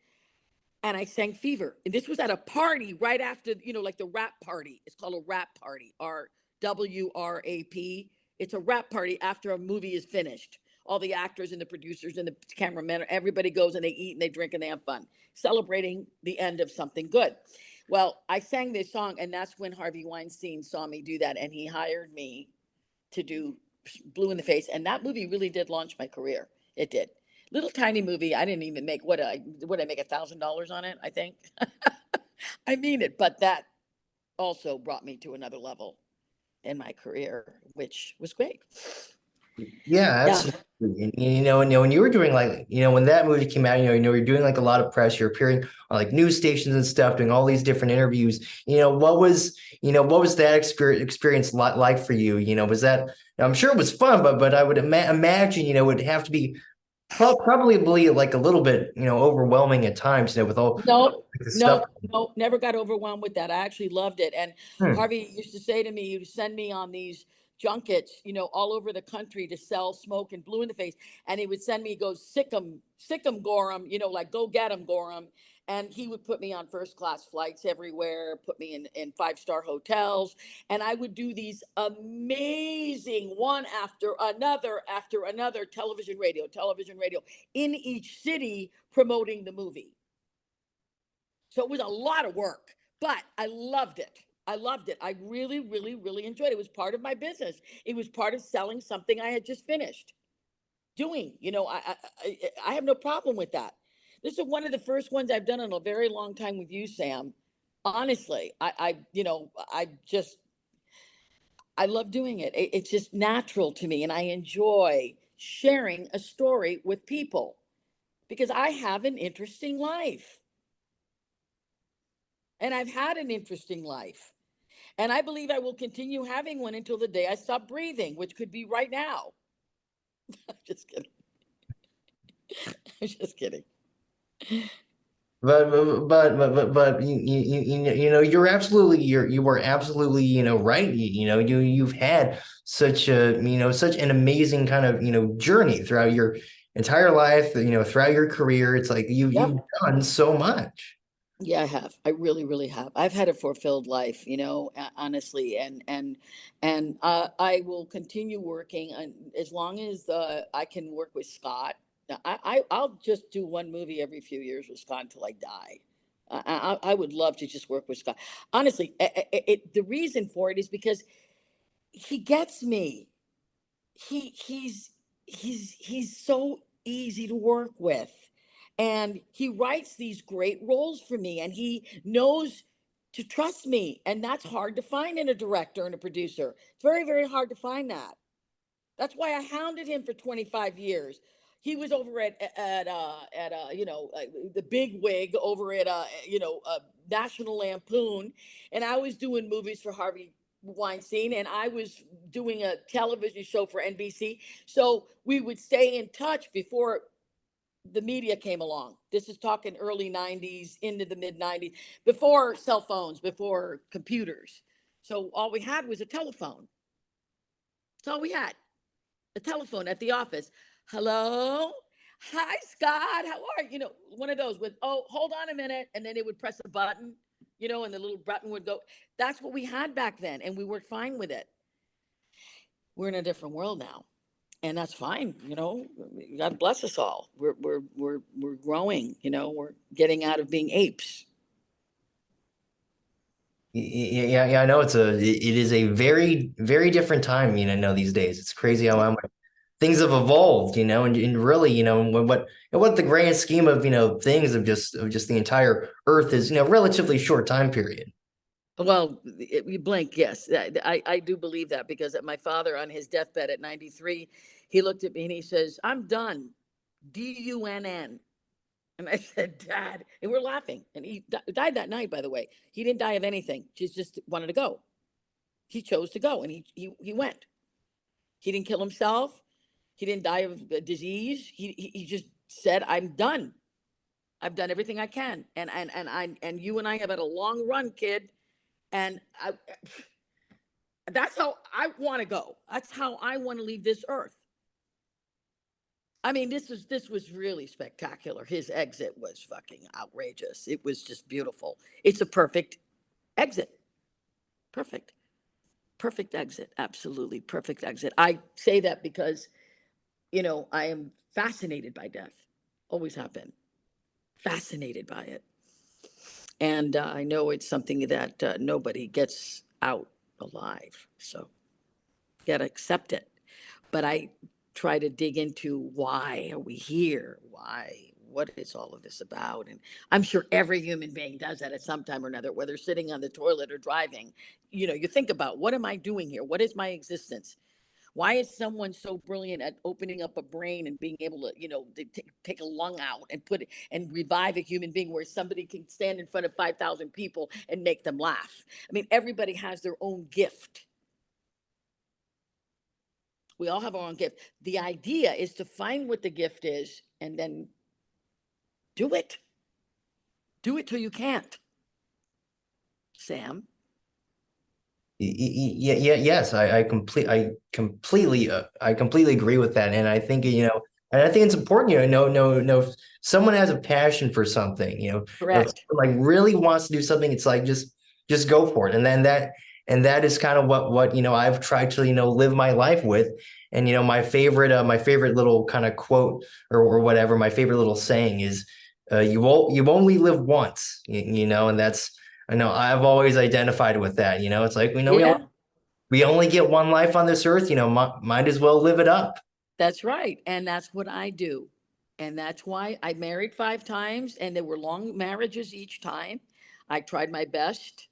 and I sang Fever. And this was at a party right after, like the rap party. It's called a rap party, RWRAP. It's a rap party after a movie is finished. All the actors and the producers and the cameramen, everybody goes and they eat and they drink and they have fun, celebrating the end of something good. Well, I sang this song, and that's when Harvey Weinstein saw me do that, and he hired me to do Blue in the Face. And that movie really did launch my career. It did. Little tiny movie. I didn't even make what I make $1,000 on it, I think. I mean it, but that also brought me to another level in my career, which was great. Yeah, Yeah. absolutely. And when you were doing like, when that movie came out, you're doing like a lot of press, you're appearing on like news stations and stuff, doing all these different interviews. What was that experience like for you? Was that, I'm sure it was fun, but I would imagine, it'd have to be Probably like a little bit, overwhelming at times, with all No, the stuff. no, no, never got overwhelmed with that. I actually loved it. And Hmm. Harvey used to say to me, you'd send me on these junkets, all over the country to sell smoke and blue in the face. And he would send me, go sick 'em, Gorham, like go get 'em, Gorham. And he would put me on first class flights everywhere, put me in five-star hotels. And I would do these amazing one after another television, radio in each city promoting the movie. So it was a lot of work, but I loved it. I loved it. I really, really, really enjoyed it. It was part of my business. It was part of selling something I had just finished doing. I have no problem with that. This is one of the first ones I've done in a very long time with you, Sam. Honestly, I love doing it. It's just natural to me, and I enjoy sharing a story with people because I have an interesting life. And I've had an interesting life. And I believe I will continue having one until the day I stop breathing, which could be right now. I'm just kidding. I'm just kidding. But you were absolutely, right. You've had such an amazing kind of, journey throughout your entire life, throughout your career. It's like you've Yep. done so much. Yeah, I have. I really, really have. I've had a fulfilled life, honestly, and I will continue working as long as I can work with Scott. I'll just do one movie every few years with Scott until I die. I would love to just work with Scott. Honestly, the reason for it is because he gets me. He's so easy to work with, and he writes these great roles for me, and he knows to trust me, and that's hard to find in a director and a producer. It's very, very hard to find that. That's why I hounded him for 25 years. He was over at the big wig over at National Lampoon, and I was doing movies for Harvey Weinstein, and I was doing a television show for NBC. So we would stay in touch before the media came along. This is talking early 90s into the mid 90s, before cell phones, before computers. So all we had was a telephone. That's all we had, a telephone at the office. Hello? Hi, Scott. How are you? One of those with, oh, hold on a minute. And then it would press a button, and the little button would go. That's what we had back then. And we worked fine with it. We're in a different world now. And that's fine. God bless us all. We're growing, we're getting out of being apes. Yeah. I know it is a very, very different time, these days. It's crazy how much things have evolved, and really, what the grand scheme of, things of just the entire earth is, relatively short time period. Well, you blink, yes. I do believe that because my father on his deathbed at 93, he looked at me and he says, I'm done. DUNN. And I said, Dad, and we're laughing. And he died that night, by the way. He didn't die of anything. Just wanted to go. He chose to go, and he went. He didn't kill himself. He didn't die of a disease. He just said, I'm done. I've done everything I can. And you and I have had a long run, kid. And that's how I want to go. That's how I want to leave this earth. I mean, this was really spectacular. His exit was fucking outrageous. It was just beautiful. It's a perfect exit. Perfect. Perfect exit. Absolutely perfect exit. I say that because, I am fascinated by death. Always have been. Fascinated by it. And I know it's something that nobody gets out alive. So, got to accept it. But I try to dig into why are we here? Why? What is all of this about? And I'm sure every human being does that at some time or another, whether sitting on the toilet or driving. You think about, what am I doing here? What is my existence? Why is someone so brilliant at opening up a brain and being able to, take a lung out and put it and revive a human being, where somebody can stand in front of 5,000 people and make them laugh? I mean, everybody has their own gift. We all have our own gift. The idea is to find what the gift is and then do it. Do it till you can't. Sam. Yes, I completely agree with that. And I think, and I think it's important, if someone has a passion for something, if Correct. someone like really wants to do something, it's like, just go for it. And then that is kind of what, I've tried to, live my life with. And, my favorite little kind of quote or whatever, my favorite little saying is, you only live once, and I know I've always identified with that. It's like, Yeah, we only get one life on this earth, might as well live it up. that's right. And that's what I do. And that's why I married 5 times and there were long marriages each time. I tried my best.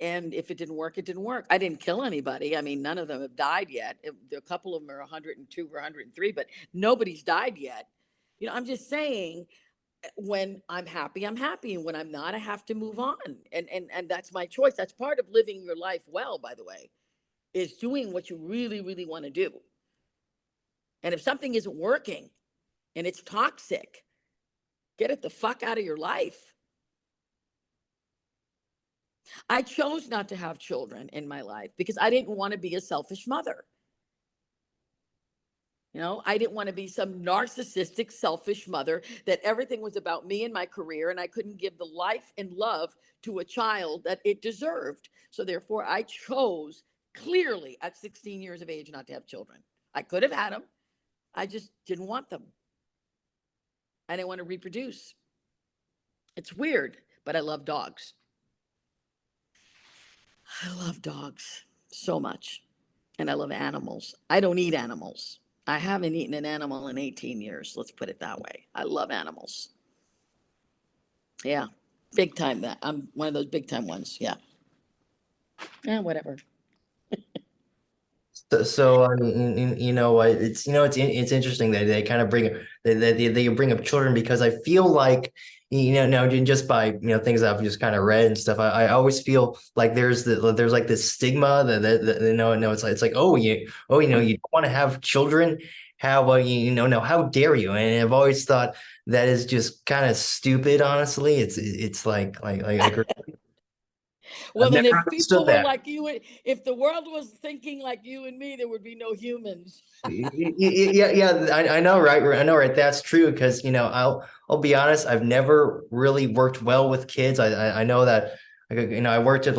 And if it didn't work, it didn't work. I didn't kill anybody. I mean, none of them have died yet. A couple of them are 102 or 103, but nobody's died yet. I'm just saying, when I'm happy, I'm happy. And when I'm not, I have to move on. And that's my choice. That's part of living your life well, by the way, is doing what you really, really want to do. And if something isn't working and it's toxic, get it the fuck out of your life. I chose not to have children in my life because I didn't want to be a selfish mother. I didn't want to be some narcissistic, selfish mother that everything was about me and my career, and I couldn't give the life and love to a child that it deserved. So therefore, I chose clearly at 16 years of age not to have children. I could have had them. I just didn't want them. I didn't want to reproduce. It's weird, but I love dogs. I love dogs so much. And I love animals. I don't eat animals. I haven't eaten an animal in 18 years. Let's put it that way. I love animals. Yeah. Big time. That I'm one of those big time ones. Yeah. Yeah, whatever. So I mean, it's interesting that they kind of they bring up children because I feel like, now just by, things I've just kind of read and stuff, I always feel like there's like this stigma that no, it's like, you don't want to have children. How no, how dare you? And I've always thought that is just kind of stupid, honestly. It's like I've Well, then never if people understood were that. like you, if the world was thinking like you and me, there would be no humans. Yeah, I know, right? I know, right? That's true because, I'll be honest, I've never really worked well with kids. I know that, like, I worked at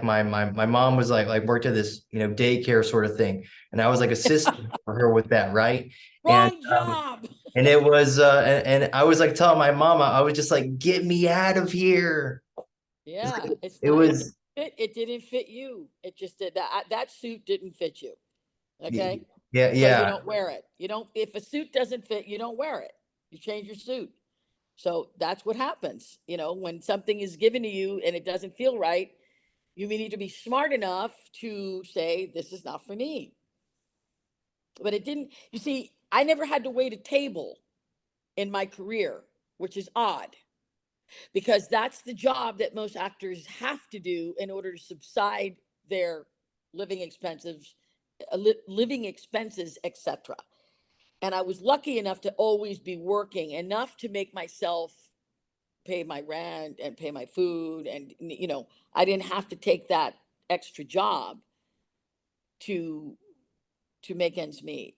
my mom was worked at this, daycare sort of thing, and I was like assistant for her with that, right? And Wrong job. and it was and I was like telling my mom, I was just like, get me out of here. It's Yeah, like, it's it not. was It didn't fit you. It just did that suit didn't fit you. Okay. yeah, So you yeah. don't wear it. You don't, if a suit doesn't fit, you don't wear it. You change your suit. So that's what happens. When something is given to you and it doesn't feel right, you need to be smart enough to say, this is not for me. But it didn't, you see, I never had to wait a table in my career, which is odd because that's the job that most actors have to do in order to subside their living expenses, living expenses, etc. And I was lucky enough to always be working enough to make myself pay my rent and pay my food. And, I didn't have to take that extra job to, make ends meet.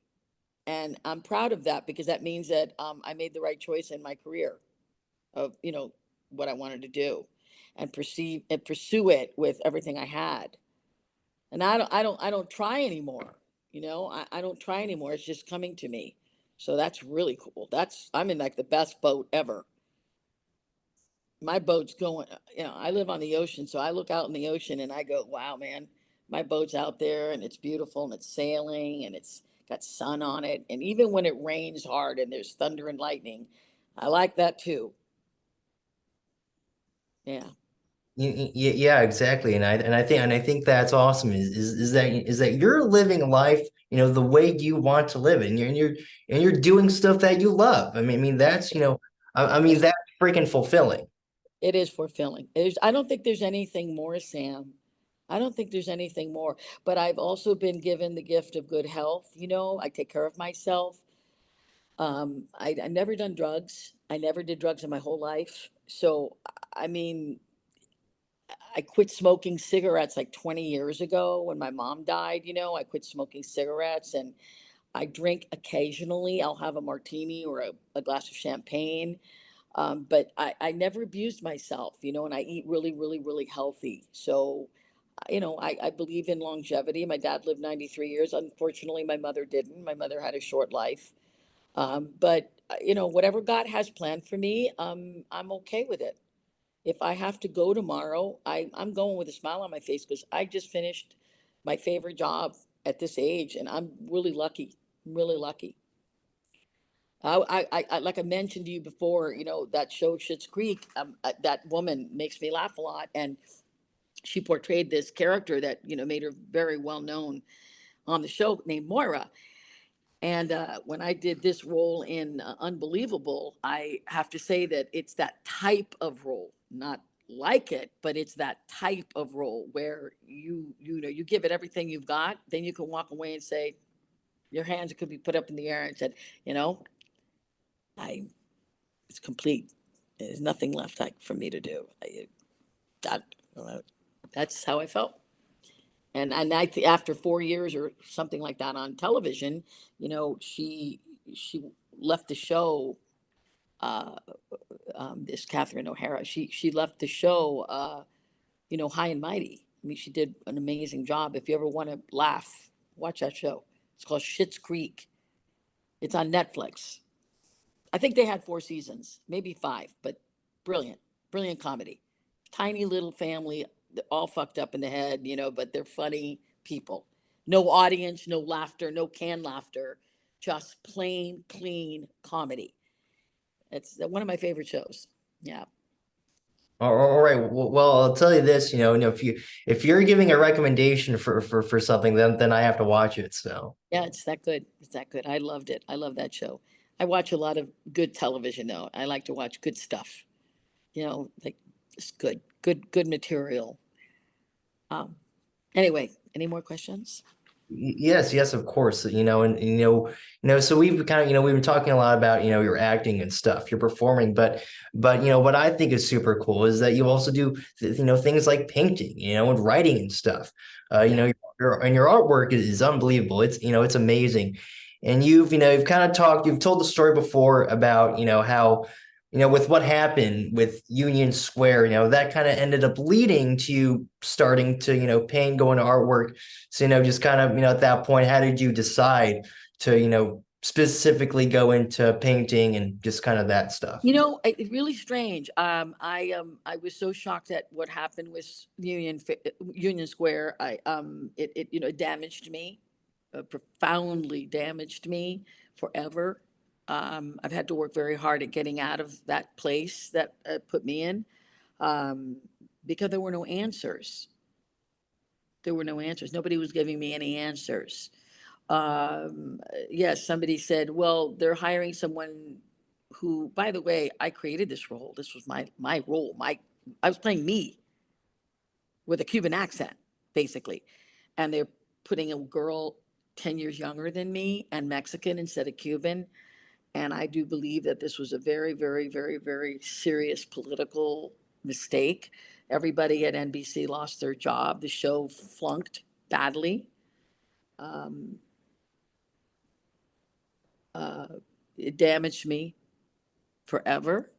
And I'm proud of that because that means that I made the right choice in my career of, what I wanted to do and pursue it with everything I had. And I don't try anymore. I don't try anymore. It's just coming to me. So that's really cool. I'm in like the best boat ever. My boat's going, I live on the ocean. So I look out in the ocean and I go, wow, man, my boat's out there and it's beautiful and it's sailing and it's got sun on it. And even when it rains hard and there's thunder and lightning, I like that too. Yeah. Yeah, exactly. And I think that's awesome is that you're living life, the way you want to live, and you're doing stuff that you love. I mean that's, I mean Yes. that's freaking fulfilling. It is fulfilling. I don't think there's anything more, Sam, I don't think there's anything more, but I've also been given the gift of good health. I take care of myself. I never done drugs. I never did drugs in my whole life. So, I mean, I quit smoking cigarettes like 20 years ago when my mom died. I quit smoking cigarettes, and I drink occasionally. I'll have a martini or a glass of champagne. But I never abused myself, and I eat really, really, really healthy. So, I believe in longevity. My dad lived 93 years. Unfortunately, my mother didn't. My mother had a short life. But whatever God has planned for me, I'm okay with it. If I have to go tomorrow, I'm going with a smile on my face because I just finished my favorite job at this age, and I'm really lucky. I'm really lucky. Like I mentioned to you before, that show Schitt's Creek. That woman makes me laugh a lot, and she portrayed this character that made her very well known on the show, named Moira. And when I did this role in Unbelievable, I have to say that it's that type of role, not like it, but it's that type of role where you give it everything you've got, then you can walk away and say your hands could be put up in the air and said, you know, I it's complete. There's nothing left for me to do. That, that's how I felt. And after 4 years or something like that on television, she left the show. Uh, this Catherine O'Hara, she left the show. High and mighty. I mean, she did an amazing job. If you ever want to laugh, watch that show. It's called Schitt's Creek. It's on Netflix. I think they had 4 seasons, maybe five, but brilliant, brilliant comedy. Tiny little family, all fucked up in the head, but they're funny people. No audience, no laughter, no canned laughter, just plain, clean comedy. It's one of my favorite shows. Yeah. All right. Well, I'll tell you this, if you're giving a recommendation for something, then I have to watch it. So Yeah, it's that good. It's that good. I loved it. I love that show. I watch a lot of good television though. I like to watch good stuff. Like it's good material. Um, anyway, any more questions? yes, of course. So we've kind of, we've been talking a lot about, your acting and stuff, your performing, but what I think is super cool is that you also do, things like painting, and writing and stuff. Yeah. Your artwork is unbelievable. It's amazing. And you've told the story before about, how, with what happened with Union Square, that kind of ended up leading to you starting to, paint, go into artwork. So, just kind of, at that point, how did you decide to, specifically go into painting and just kind of that stuff? It's really strange. I was so shocked at what happened with Union Square. It damaged me, profoundly damaged me forever. I've had to work very hard at getting out of that place that put me in, um, because there were no answers. There were no answers. Nobody was giving me any answers. Yes, somebody said, well, they're hiring someone who, by the way, I created this role. This was my role. I was playing me with a Cuban accent, basically. And they're putting a girl 10 years younger than me and Mexican instead of Cuban. And I do believe that this was a very, very, very, very serious political mistake. Everybody at NBC lost their job. The show flunked badly. Um, uh, it damaged me forever,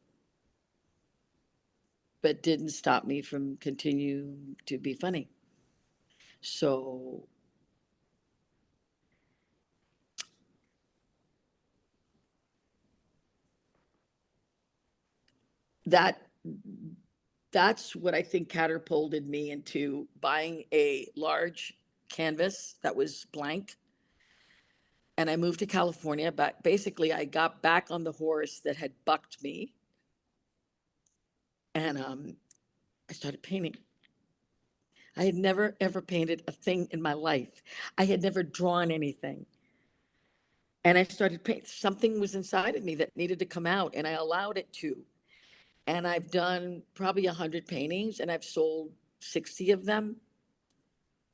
but didn't stop me from continuing to be funny. So that that's what I think catapulted me into buying a large canvas that was blank. And I moved to California, but basically I got back on the horse that had bucked me, and I started painting. I had never ever painted a thing in my life. I had never drawn anything. And I started painting. Something was inside of me that needed to come out, and I allowed it to. And I've done probably 100 paintings, and I've sold 60 of them.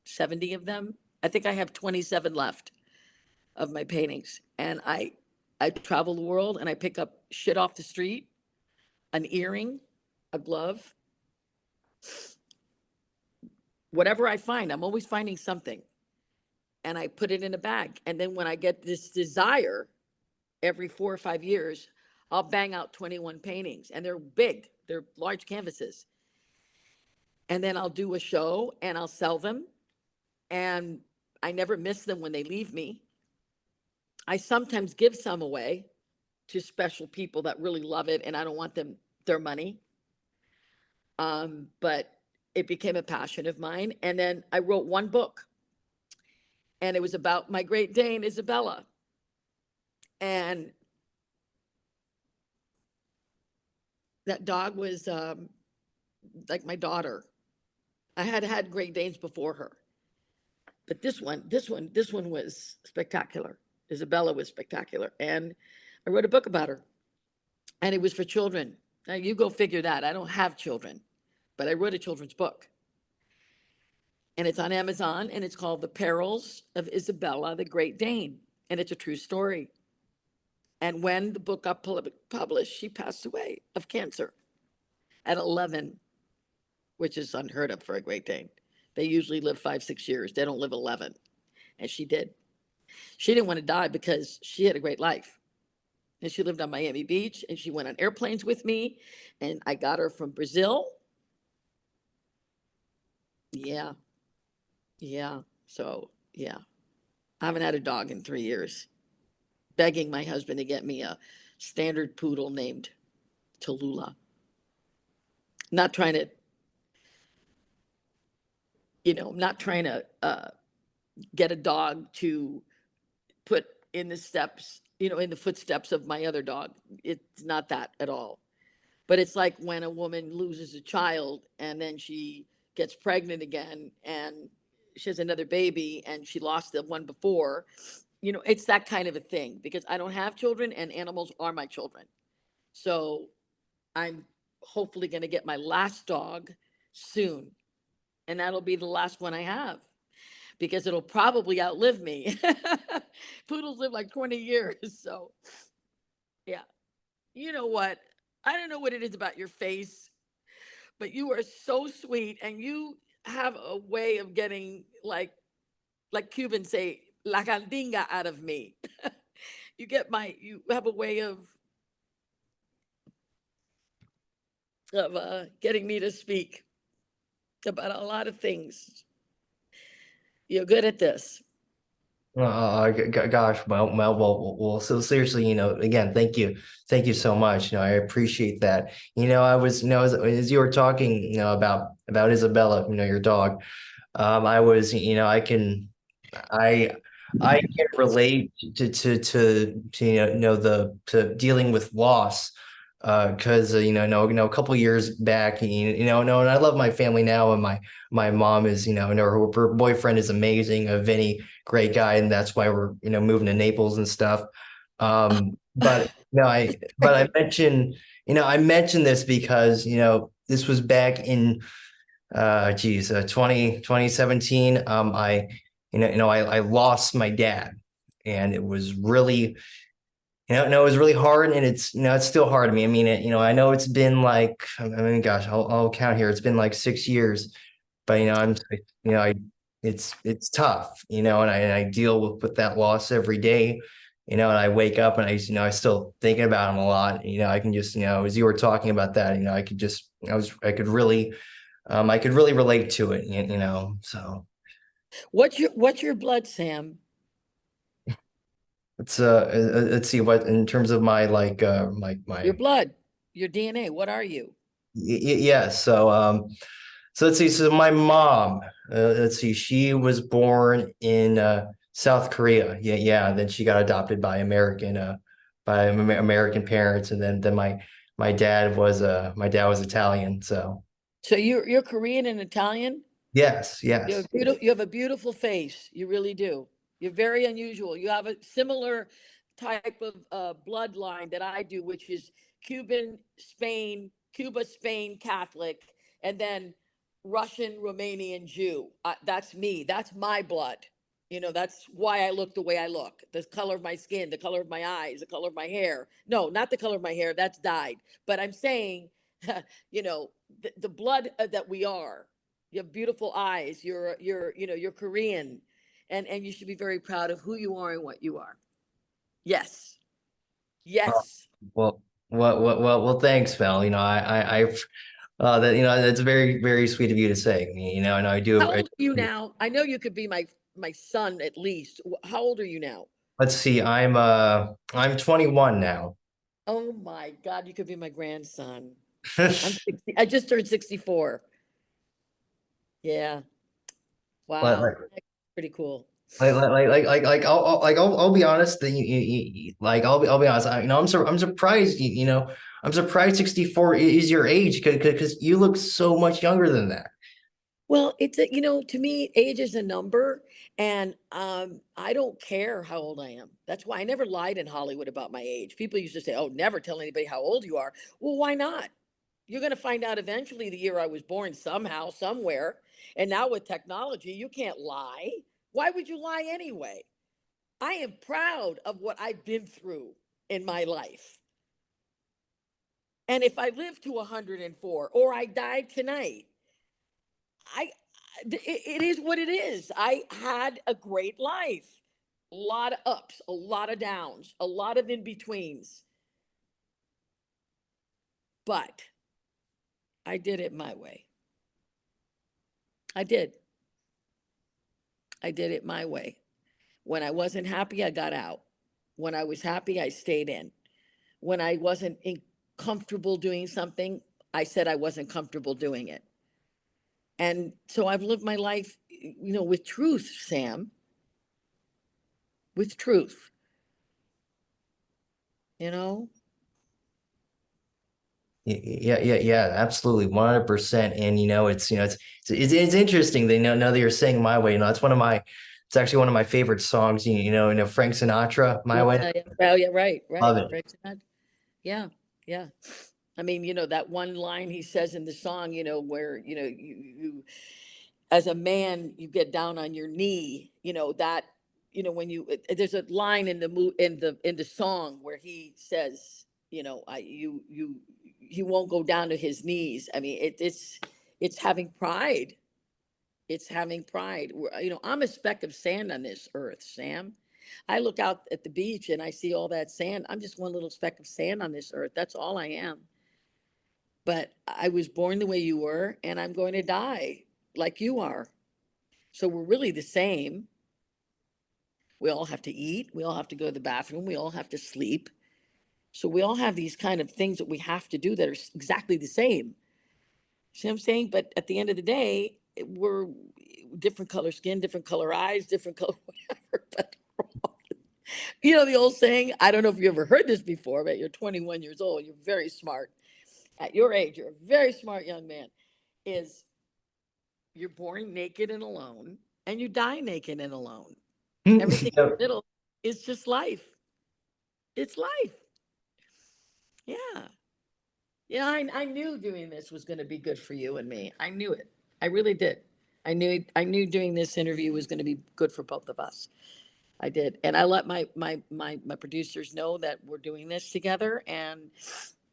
70 of them. I think I have 27 left of my paintings. And I travel the world and I pick up shit off the street, an earring, a glove, whatever I find. I'm always finding something. And I put it in a bag. And then when I get this desire, every 4 or 5 years, I'll bang out 21 paintings. And they're big, they're large canvases. And then I'll do a show and I'll sell them. And I never miss them when they leave me. I sometimes give some away to special people that really love it, and I don't want them their money. But it became a passion of mine. And then I wrote one book, and it was about my Great Dane, Isabella. And that dog was like my daughter. I had had Great Danes before her, but this one was spectacular. Isabella was spectacular, and I wrote a book about her, and it was for children. Now you go figure that. I don't have children, but I wrote a children's book, and it's on Amazon, and it's called The Perils of Isabella, the Great Dane, and it's a true story. And when the book got published, she passed away of cancer at 11, which is unheard of for a Great Dane. They usually live 5, 6 years. They don't live 11, and she did. She didn't want to die because she had a great life. And she lived on Miami Beach, and she went on airplanes with me, and I got her from Brazil. Yeah. Yeah. So, yeah. I haven't had a dog in 3 years. Begging my husband to get me a standard poodle named Tallulah. Not trying to, not trying to get a dog to put in the steps, in the footsteps of my other dog. It's not that at all. But it's like when a woman loses a child and then she gets pregnant again and she has another baby and she lost the one before. It's that kind of a thing because I don't have children and animals are my children. So I'm hopefully going to get my last dog soon. And that'll be the last one I have because it'll probably outlive me. Poodles live like 20 years. So, yeah. You know what? I don't know what it is about your face, but you are so sweet and you have a way of getting like Cubans say, la candinga out of me. You have a way of getting me to speak about a lot of things. You're good at this. Gosh, well, so seriously, again, thank you so much. I appreciate that. I was, as you were talking, about Isabella, your dog. I was, I, I can relate to to dealing with loss, because a couple years back, no, and I love my family now, and my mom is, her boyfriend is amazing, Vinny, great guy, and that's why we're moving to Naples and stuff. But I mentioned this because this was back in 2017. I lost my dad, and it was really no, it was really hard, and it's still hard to me. I mean, I know it's been like, gosh, I'll count here. It's been like 6 years, but it's tough, and I deal with that loss every day, and I wake up and I still thinking about him a lot. I can just, as you were talking about that, I could really relate to it, so. What's your blood, Sam? Let's see what in terms of my like Your blood, your DNA. What are you? yeah. So let's see. So my mom, let's see, she was born in South Korea. Yeah. Then she got adopted by American parents, and then my dad was Italian. So So you're Korean and Italian? yes, You yes. have a beautiful face. You really do. You're very unusual. You have a similar type of bloodline that I do, which is Cuba, Spain, Catholic, and then Russian, Romanian, Jew. That's me. That's my blood. That's why I look the way I look. The color of my skin, the color of my eyes, the color of my hair. No, not the color of my hair. That's dyed. But I'm saying, the blood that we are. You have beautiful eyes. You're Korean, and you should be very proud of who you are and what you are. Yes, yes. Well, well, thanks, Mel. That, that's very, very sweet of you to say, and I How do. old are you now? I know you could be my son at least. How old are you now? Let's see, I'm 21 now. Oh my God, you could be my grandson. I'm 60. I just turned 64. Yeah. Like, Wow. like, That's pretty cool. I'll be honest. That I'll be honest. I'm surprised. I'm surprised 64 is your age because you look so much younger than that. Well, to me, age is a number, and I don't care how old I am. That's why I never lied in Hollywood about my age. People used to say, "Oh, never tell anybody how old you are." Well, why not? You're going to find out eventually the year I was born somehow, somewhere. And now with technology, you can't lie. Why would you lie anyway? I am proud of what I've been through in my life. And if I live to 104 or I died tonight, I it is what it is. I had a great life. A lot of ups, a lot of downs, a lot of in betweens. But I did it my way. I did. I did it my way. When I wasn't happy, I got out. When I was happy, I stayed in. When I wasn't comfortable doing something, I said I wasn't comfortable doing it. And so I've lived my life, with truth, Sam, with truth, you know? Yeah, absolutely, 100%. And it's interesting that now that you're saying "My Way," that's one of my it's actually one of my favorite songs. Frank Sinatra, "My Yeah, Way." yeah. Oh, yeah, right, Love right. it. Right. Yeah, yeah. I mean, that one line he says in the song, where, as a man, you get down on your knee, that, when there's a line in the song where he says, he won't go down to his knees. I mean, it's having pride. It's having pride. I'm a speck of sand on this earth, Sam. I look out at the beach and I see all that sand. I'm just one little speck of sand on this earth. That's all I am. But I was born the way you were, and I'm going to die like you are. So we're really the same. We all have to eat. We all have to go to the bathroom. We all have to sleep. So we all have these kind of things that we have to do that are exactly the same. See what I'm saying? But at the end of the day, we're different color skin, different color eyes, different color whatever. But the old saying, I don't know if you ever heard this before, but you're 21 years old. You're very smart. At your age, you're a very smart young man. Is you're born naked and alone, and you die naked and alone. Everything in the middle is just life. It's life. Yeah. Yeah, I knew doing this was going to be good for you and me. I knew it. I really did. I knew doing this interview was going to be good for both of us. I did. And I let my producers know that we're doing this together, and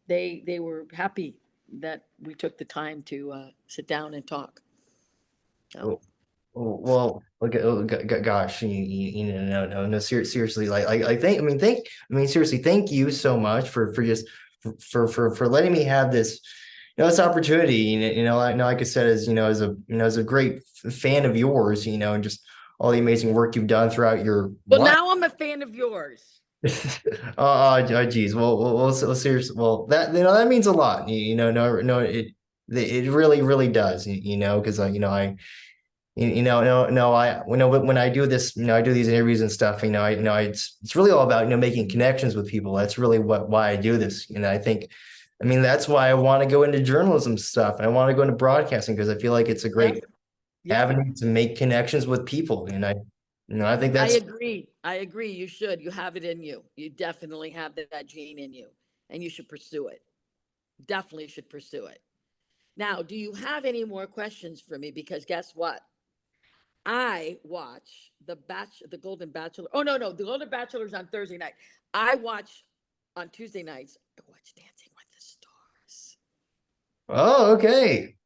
they were happy that we took the time to sit down and talk. So, Well, look at gosh, no, seriously, seriously, thank you so much for just for letting me have this opportunity. I know, like I said, as a great fan of yours, and just all the amazing work you've done throughout your well, life. now I'm a fan of yours. Geez. Well, seriously, well, that means a lot. No, it really, really does. Because no, no, when I do this, I do these interviews and stuff, it's really all about, making connections with people. That's really why I do this. That's why I want to go into journalism stuff. And I want to go into broadcasting because I feel like it's a Yep. great Yep. avenue to make connections with people. And I think I that's, agree. I agree. You should. You have it in you. You definitely have that gene in you, and you should pursue it. Definitely should pursue it. Now, do you have any more questions for me? Because guess what? I watch the Golden Bachelor. Oh no, no, the Golden Bachelor's on Thursday night. I watch on Tuesday nights. I watch Dancing with the Stars. Oh, okay.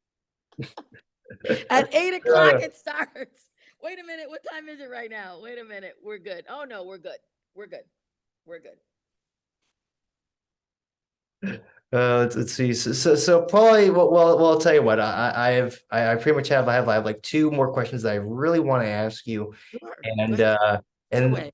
At 8 o'clock Uh, it starts. Wait a minute, what time is it right now? Wait a minute, we're good. Oh no, we're good. We're good. We're good. let's see. So probably, well, I'll tell you what. I pretty much I have like two more questions that I really want to ask you, Sure. Go and ahead. Get and away.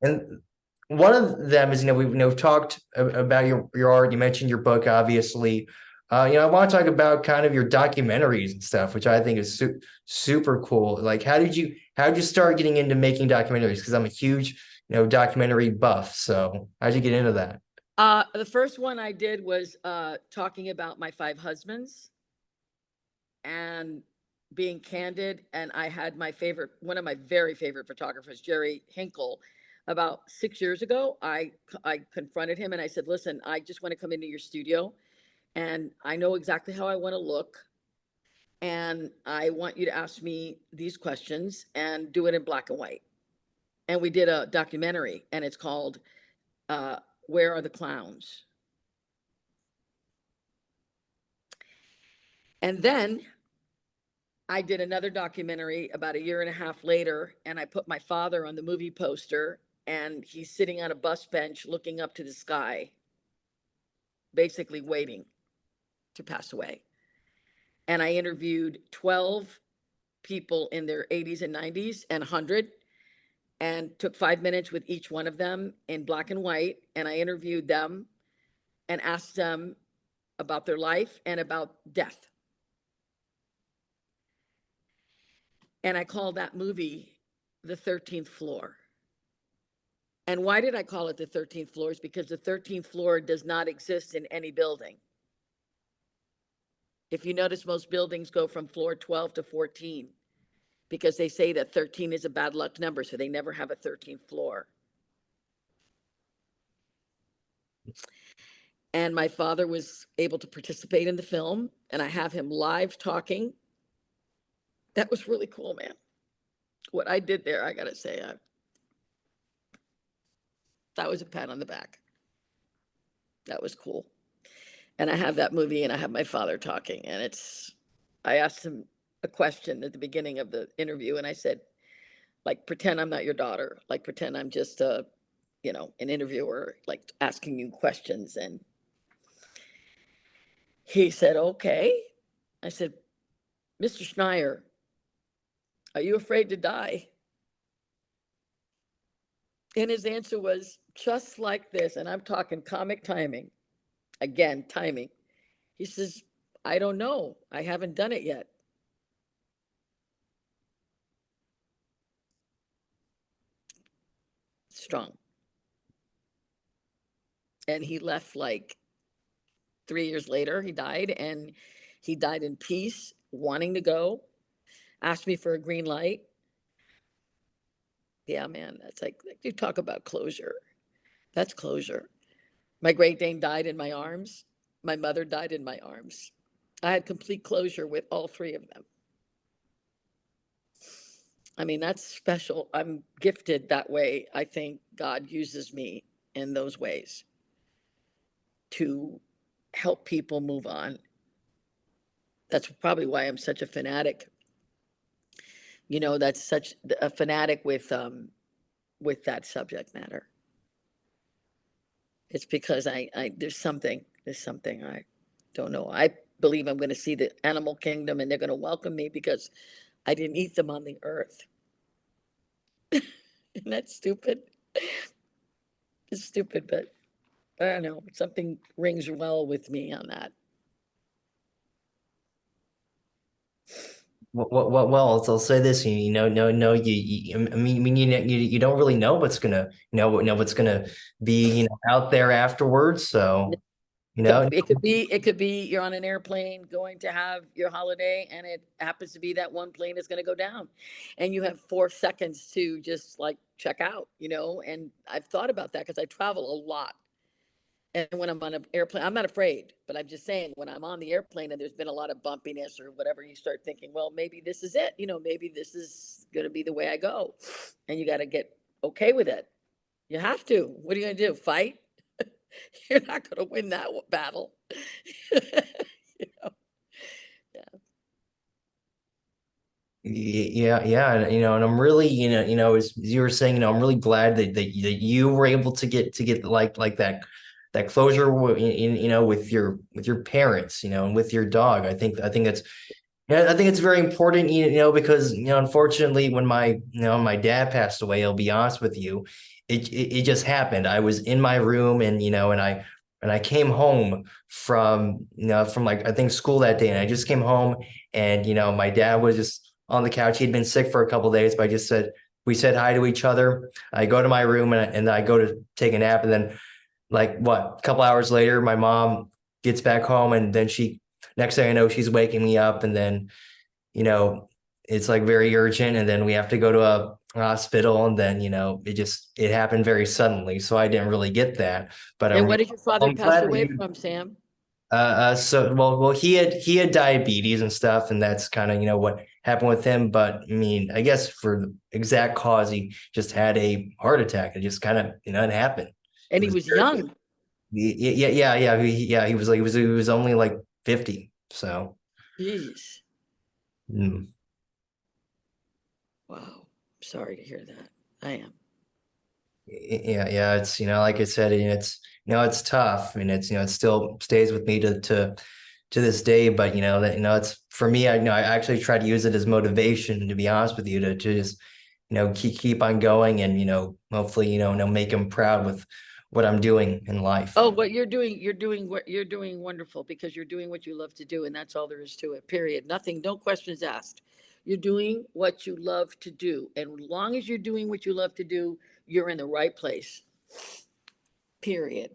and one of them is, we've talked about your art. You mentioned your book, obviously. I want to talk about kind of your documentaries and stuff, which I think is super cool. Like, how did you start getting into making documentaries? Because I'm a huge, documentary buff. So how'd you get into that? The first one I did was talking about my 5 husbands and being candid. And I had one of my very favorite photographers, Jerry Hinkle. About 6 years ago, I confronted him and I said, "Listen, I just want to come into your studio, and I know exactly how I want to look, and I want you to ask me these questions and do it in black and white." And we did a documentary, and it's called uh, "Where Are the Clowns?" And then I did another documentary about a year and a half later, and I put my father on the movie poster, and he's sitting on a bus bench looking up to the sky, basically waiting to pass away. And I interviewed 12 people in their 80s and 90s and 100, and took 5 minutes with each one of them in black and white. And I interviewed them and asked them about their life and about death. And I called that movie The 13th Floor. And why did I call it the 13th floor? Is because the 13th floor does not exist in any building. If you notice, most buildings go from floor 12 to 14 because they say that 13 is a bad luck number, so they never have a 13th floor. And my father was able to participate in the film, and I have him live talking. That was really cool, man. What I did there, I gotta say, that was a pat on the back. That was cool. And I have that movie, and I have my father talking, and I asked him a question at the beginning of the interview, and I said, like, pretend I'm not your daughter, like, pretend I'm just an interviewer, like, asking you questions. And he said, okay. I said, Mr. Schneier, are you afraid to die? And his answer was just like this, and I'm talking comic timing. Again, timing. He says, I don't know. I haven't done it yet. Strong. And he left like 3 years later. He died, and he died in peace, wanting to go, asked me for a green light. Yeah, man, that's like you talk about closure. That's closure. My Great Dane died in my arms. My mother died in my arms. I had complete closure with all 3 of them. I mean, that's special. I'm gifted that way. I think God uses me in those ways to help people move on. That's probably why I'm such a fanatic. That's such a fanatic with that subject matter. It's because I there's something I don't know. I believe I'm going to see the animal kingdom, and they're going to welcome me because I didn't eat them on the earth. Isn't that stupid? It's stupid, but I don't know. Something rings well with me on that. Well, I'll say this, no, I mean, you don't really know what's gonna, what's gonna be, out there afterwards. So, you So know, it could be you're on an airplane going to have your holiday, and it happens to be that one plane is going to go down, and you have 4 seconds to just like check out. And I've thought about that because I travel a lot, And when I'm on an airplane, I'm not afraid, but I'm just saying when I'm on the airplane and there's been a lot of bumpiness or whatever, you start thinking, well, maybe this is it. Maybe this is going to be the way I go. And you got to get okay with it. You have to. What are you going to do? Fight? You're not going to win that battle. You know? Yeah. Yeah, and I'm really, as you were saying, I'm really glad that you were able to get like that closure, with your parents, and with your dog. I think that's yeah, I think it's very important, because unfortunately, when my dad passed away, I'll be honest with you, it just happened. I was in my room, and I came home from like I think school that day, and I just came home, and my dad was just on the couch. He'd been sick for a couple of days, but we said hi to each other. I go to my room, and I go to take a nap, and then like what, a couple hours later, my mom gets back home, and then next thing I know, she's waking me up, and then you know it's like very urgent, and then we have to go to a hospital, and then it happened very suddenly, so I didn't really get that. But And what did your father I'm pass glad that away you from, Sam? so well he had diabetes and stuff, and that's kind of what happened with him. But I mean, I guess for the exact cause, he just had a heart attack. It just kind of it happened. And It he was was very, young. yeah, he was only like 50. So Jeez. mm, Wow. Sorry to hear that. I am. yeah, it's like I said, and it's tough, and it still stays with me to this day. But that it's for me. I actually try to use it as motivation, to be honest with you, to just keep on going, and hopefully make him proud with what I'm doing in life. Oh, what you're doing wonderful because you're doing what you love to do, and that's all there is to it. Period. Nothing, no questions asked. You're doing what you love to do. And as long as you're doing what you love to do, you're in the right place. Period.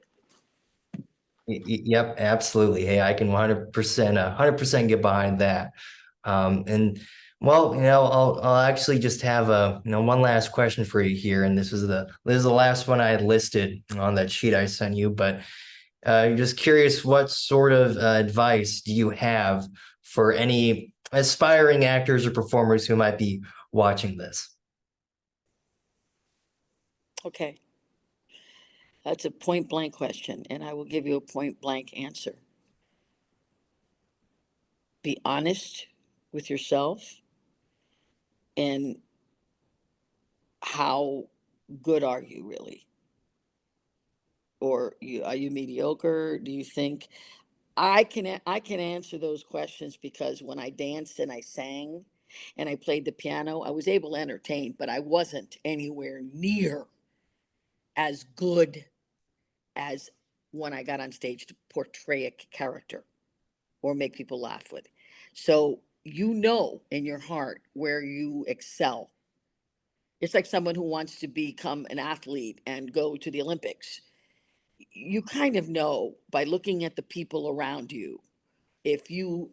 Yep, absolutely. Hey, I can 100% get behind that. And well, I'll actually just have one last question for you here, and this is the last one I had listed on that sheet I sent you. But just curious, what sort of advice do you have for any aspiring actors or performers who might be watching this? Okay. That's a point blank question, and I will give you a point blank answer. Be honest with yourself and how good are you really? Or are you mediocre? Do you think I can answer those questions because when I danced and I sang and I played the piano, I was able to entertain, but I wasn't anywhere near as good as when I got on stage to portray a character or make people laugh with. So in your heart where you excel. It's like someone who wants to become an athlete and go to the Olympics. You kind of know by looking at the people around you if you,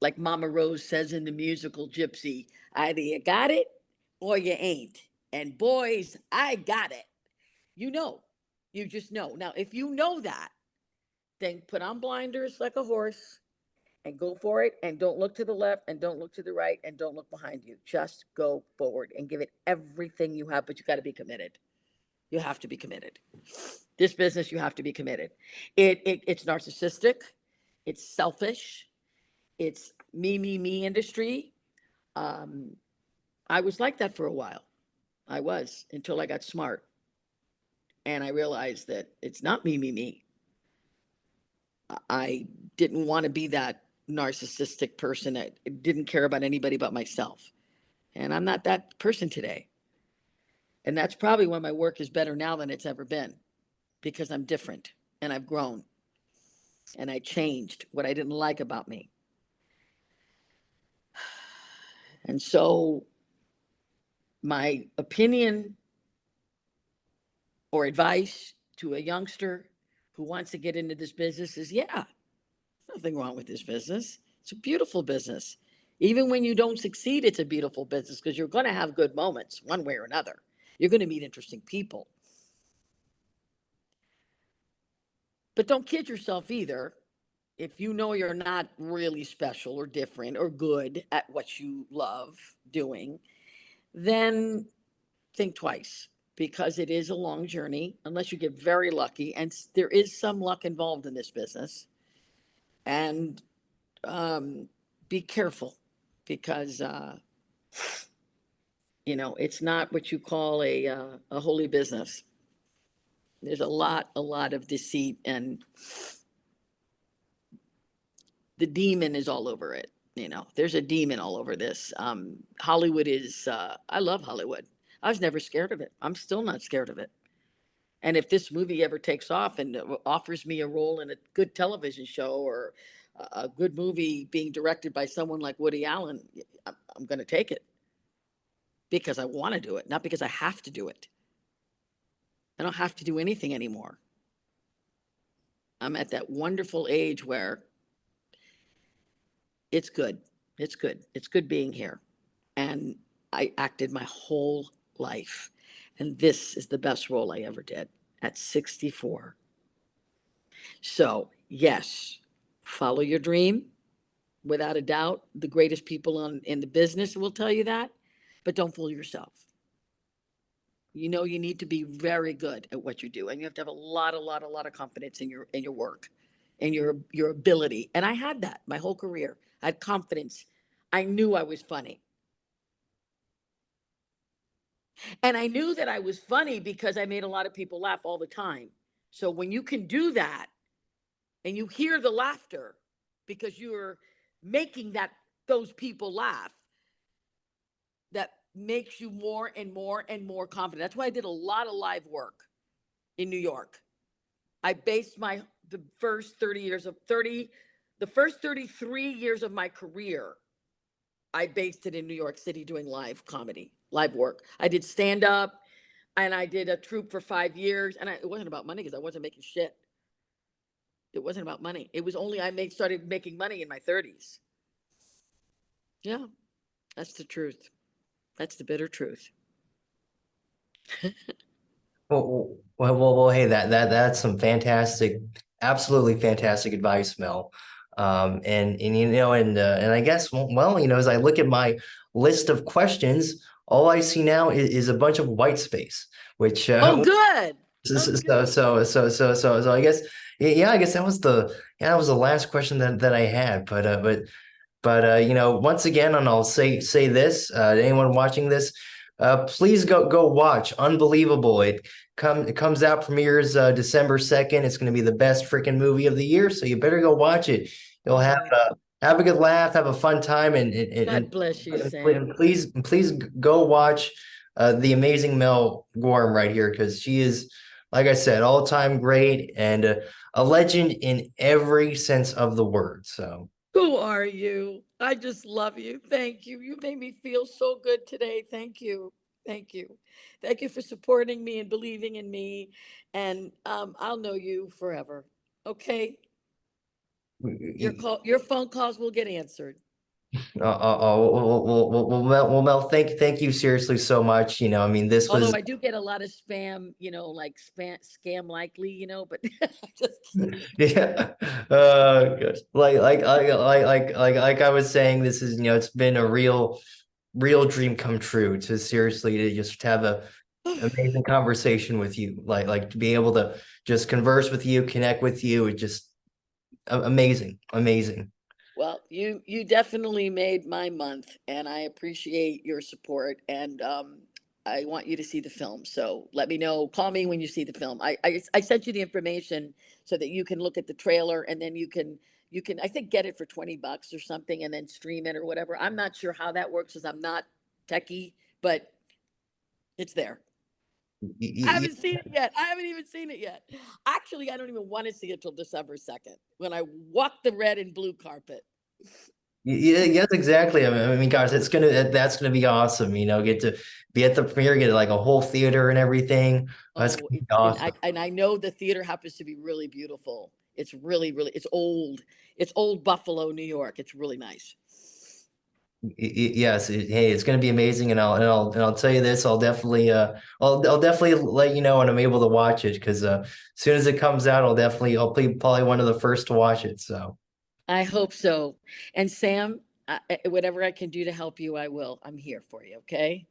like Mama Rose says in the musical Gypsy, either you got it or you ain't. And boys, I got it. You know, you just know. Now, if you know that, then put on blinders like a horse and go for it. And don't look to the left and don't look to the right and don't look behind you. Just go forward and give it everything you have, but you got to be committed. You have to be committed. This business, you have to be committed. It's narcissistic, it's selfish, it's me industry. Um, I was like that for a while. I was until I got smart and I realized that it's not me. I didn't want to be that narcissistic person that didn't care about anybody but myself. And I'm not that person today. And that's probably why my work is better now than it's ever been because I'm different and I've grown and I changed what I didn't like about me. And so my opinion or advice to a youngster who wants to get into this business is yeah, nothing wrong with this business. It's a beautiful business. Even when you don't succeed, it's a beautiful business because you're going to have good moments one way or another. You're going to meet interesting people. But don't kid yourself either. If you know you're not really special or different or good at what you love doing, then think twice, because it is a long journey unless you get very lucky. And there is some luck involved in this business. And be careful, because, it's not what you call a holy business. There's a lot of deceit, and the demon is all over it. There's a demon all over this. Hollywood is, I love Hollywood. I was never scared of it. I'm still not scared of it. And if this movie ever takes off and offers me a role in a good television show, or a good movie being directed by someone like Woody Allen, I'm going to take it, because I want to do it, not because I have to do it. I don't have to do anything anymore. I'm at that wonderful age where it's good. It's good. It's good being here. And I acted my whole life. And this is the best role I ever did at 64. So, yes, follow your dream. Without a doubt, the greatest people in the business will tell you that, but don't fool yourself. You need to be very good at what you do, and you have to have a lot of confidence in your work and your ability. And I had that my whole career. I had confidence. I knew I was funny. And I knew that I was funny because I made a lot of people laugh all the time. So when you can do that and you hear the laughter because you're making those people laugh, that makes you more and more and more confident. That's why I did a lot of live work in New York. I based the first 33 years of my career, I based it in New York City doing live comedy, live work. I did stand up, and I did a troupe for 5 years, and it wasn't about money because I wasn't making shit. It wasn't about money. It was only started making money in my 30s. Yeah, that's the truth. That's the bitter truth. Well, hey, that's some fantastic, absolutely fantastic advice, Mel. And I guess, as I look at my list of questions, all I see now is a bunch of white space, which Oh, good. so Oh, good. I guess, yeah, I guess that was the last question that I had, but once again, and I'll say this, to anyone watching this, please go watch Unbelievable. It comes out, premieres December 2nd. It's going to be the best freaking movie of the year, so you better go watch it. You'll have a good laugh, have a fun time, God bless you, and Sam. please go watch the amazing Mel Gorham right here, because she is, like I said, all time great, and a legend in every sense of the word. So. Who are you? I just love you. Thank you. You made me feel so good today. Thank you. Thank you. Thank you for supporting me and believing in me. And I'll know you forever. Okay. Your phone calls will get answered. Mel, thank you seriously so much. I mean, this Although was, I do get a lot of spam, like scam likely, but just kidding. yeah, good. Like I was saying, this is, it's been a real dream come true to seriously to just have a amazing conversation with you, like to be able to just converse with you, connect with you. It just amazing. Well, you definitely made my month, and I appreciate your support. And I want you to see the film. So let me know. Call me when you see the film. I sent you the information so that you can look at the trailer, and then you can I think get it for $20 or something, and then stream it or whatever. I'm not sure how that works because I'm not techie, but it's there. I haven't seen it yet. I haven't even seen it yet. Actually, I don't even want to see it till December 2nd when I walk the red and blue carpet. Yeah, yes, exactly. I mean, gosh, that's gonna be awesome. Get to be at the premiere, get like a whole theater and everything. That's Oh, gonna be awesome. and I know the theater happens to be really beautiful. It's really, really, it's old. It's old Buffalo, New York. It's really nice. Yes, hey, it's going to be amazing, and I'll tell you this, I'll definitely let you know when I'm able to watch it because as soon as it comes out, I'll be probably one of the first to watch it. So, I hope so. And Sam, whatever I can do to help you, I will. I'm here for you. Okay.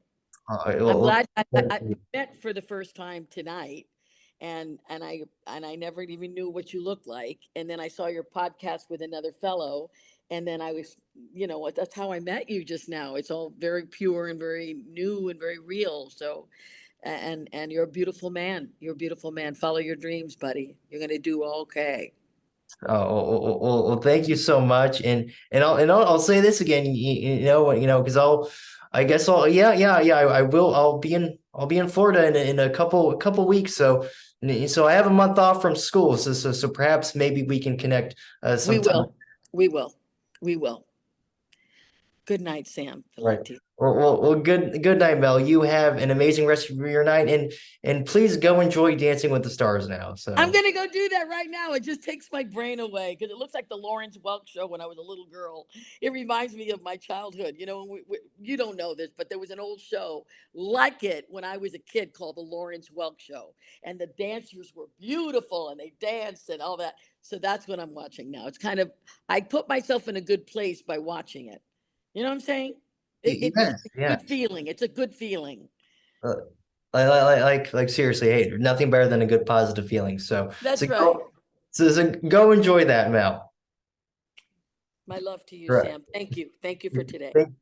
I'm glad I met for the first time tonight, and I never even knew what you looked like, and then I saw your podcast with another fellow, and then I was, that's how I met you just now. It's all very pure and very new and very real. So, and you're a beautiful man. You're a beautiful man. Follow your dreams, buddy. You're gonna do okay. well, thank you so much, I'll say this again, because I guess I will. I'll be in Florida in a couple weeks, so I have a month off from school, so perhaps maybe we can connect We sometime. will. We will. We will. Good night, Sam Right. Valenti. Good night, Mel. You have an amazing rest of your night, and please go enjoy Dancing with the Stars now. I'm So, gonna go do that right now. It just takes my brain away because it looks like the Lawrence Welk show when I was a little girl. It reminds me of my childhood. You don't know this, but there was an old show like it when I was a kid called the Lawrence Welk Show, and the dancers were beautiful and they danced and all that. So that's what I'm watching now. It's kind of I put myself in a good place by watching it. You know what I'm saying? It's yes, a good yes. feeling. It's a good feeling. Uh, like seriously, hey, nothing better than a good positive feeling. That's right. So go enjoy that, Mel. My love to you, Right. Sam. Thank you. Thank you for today. Thank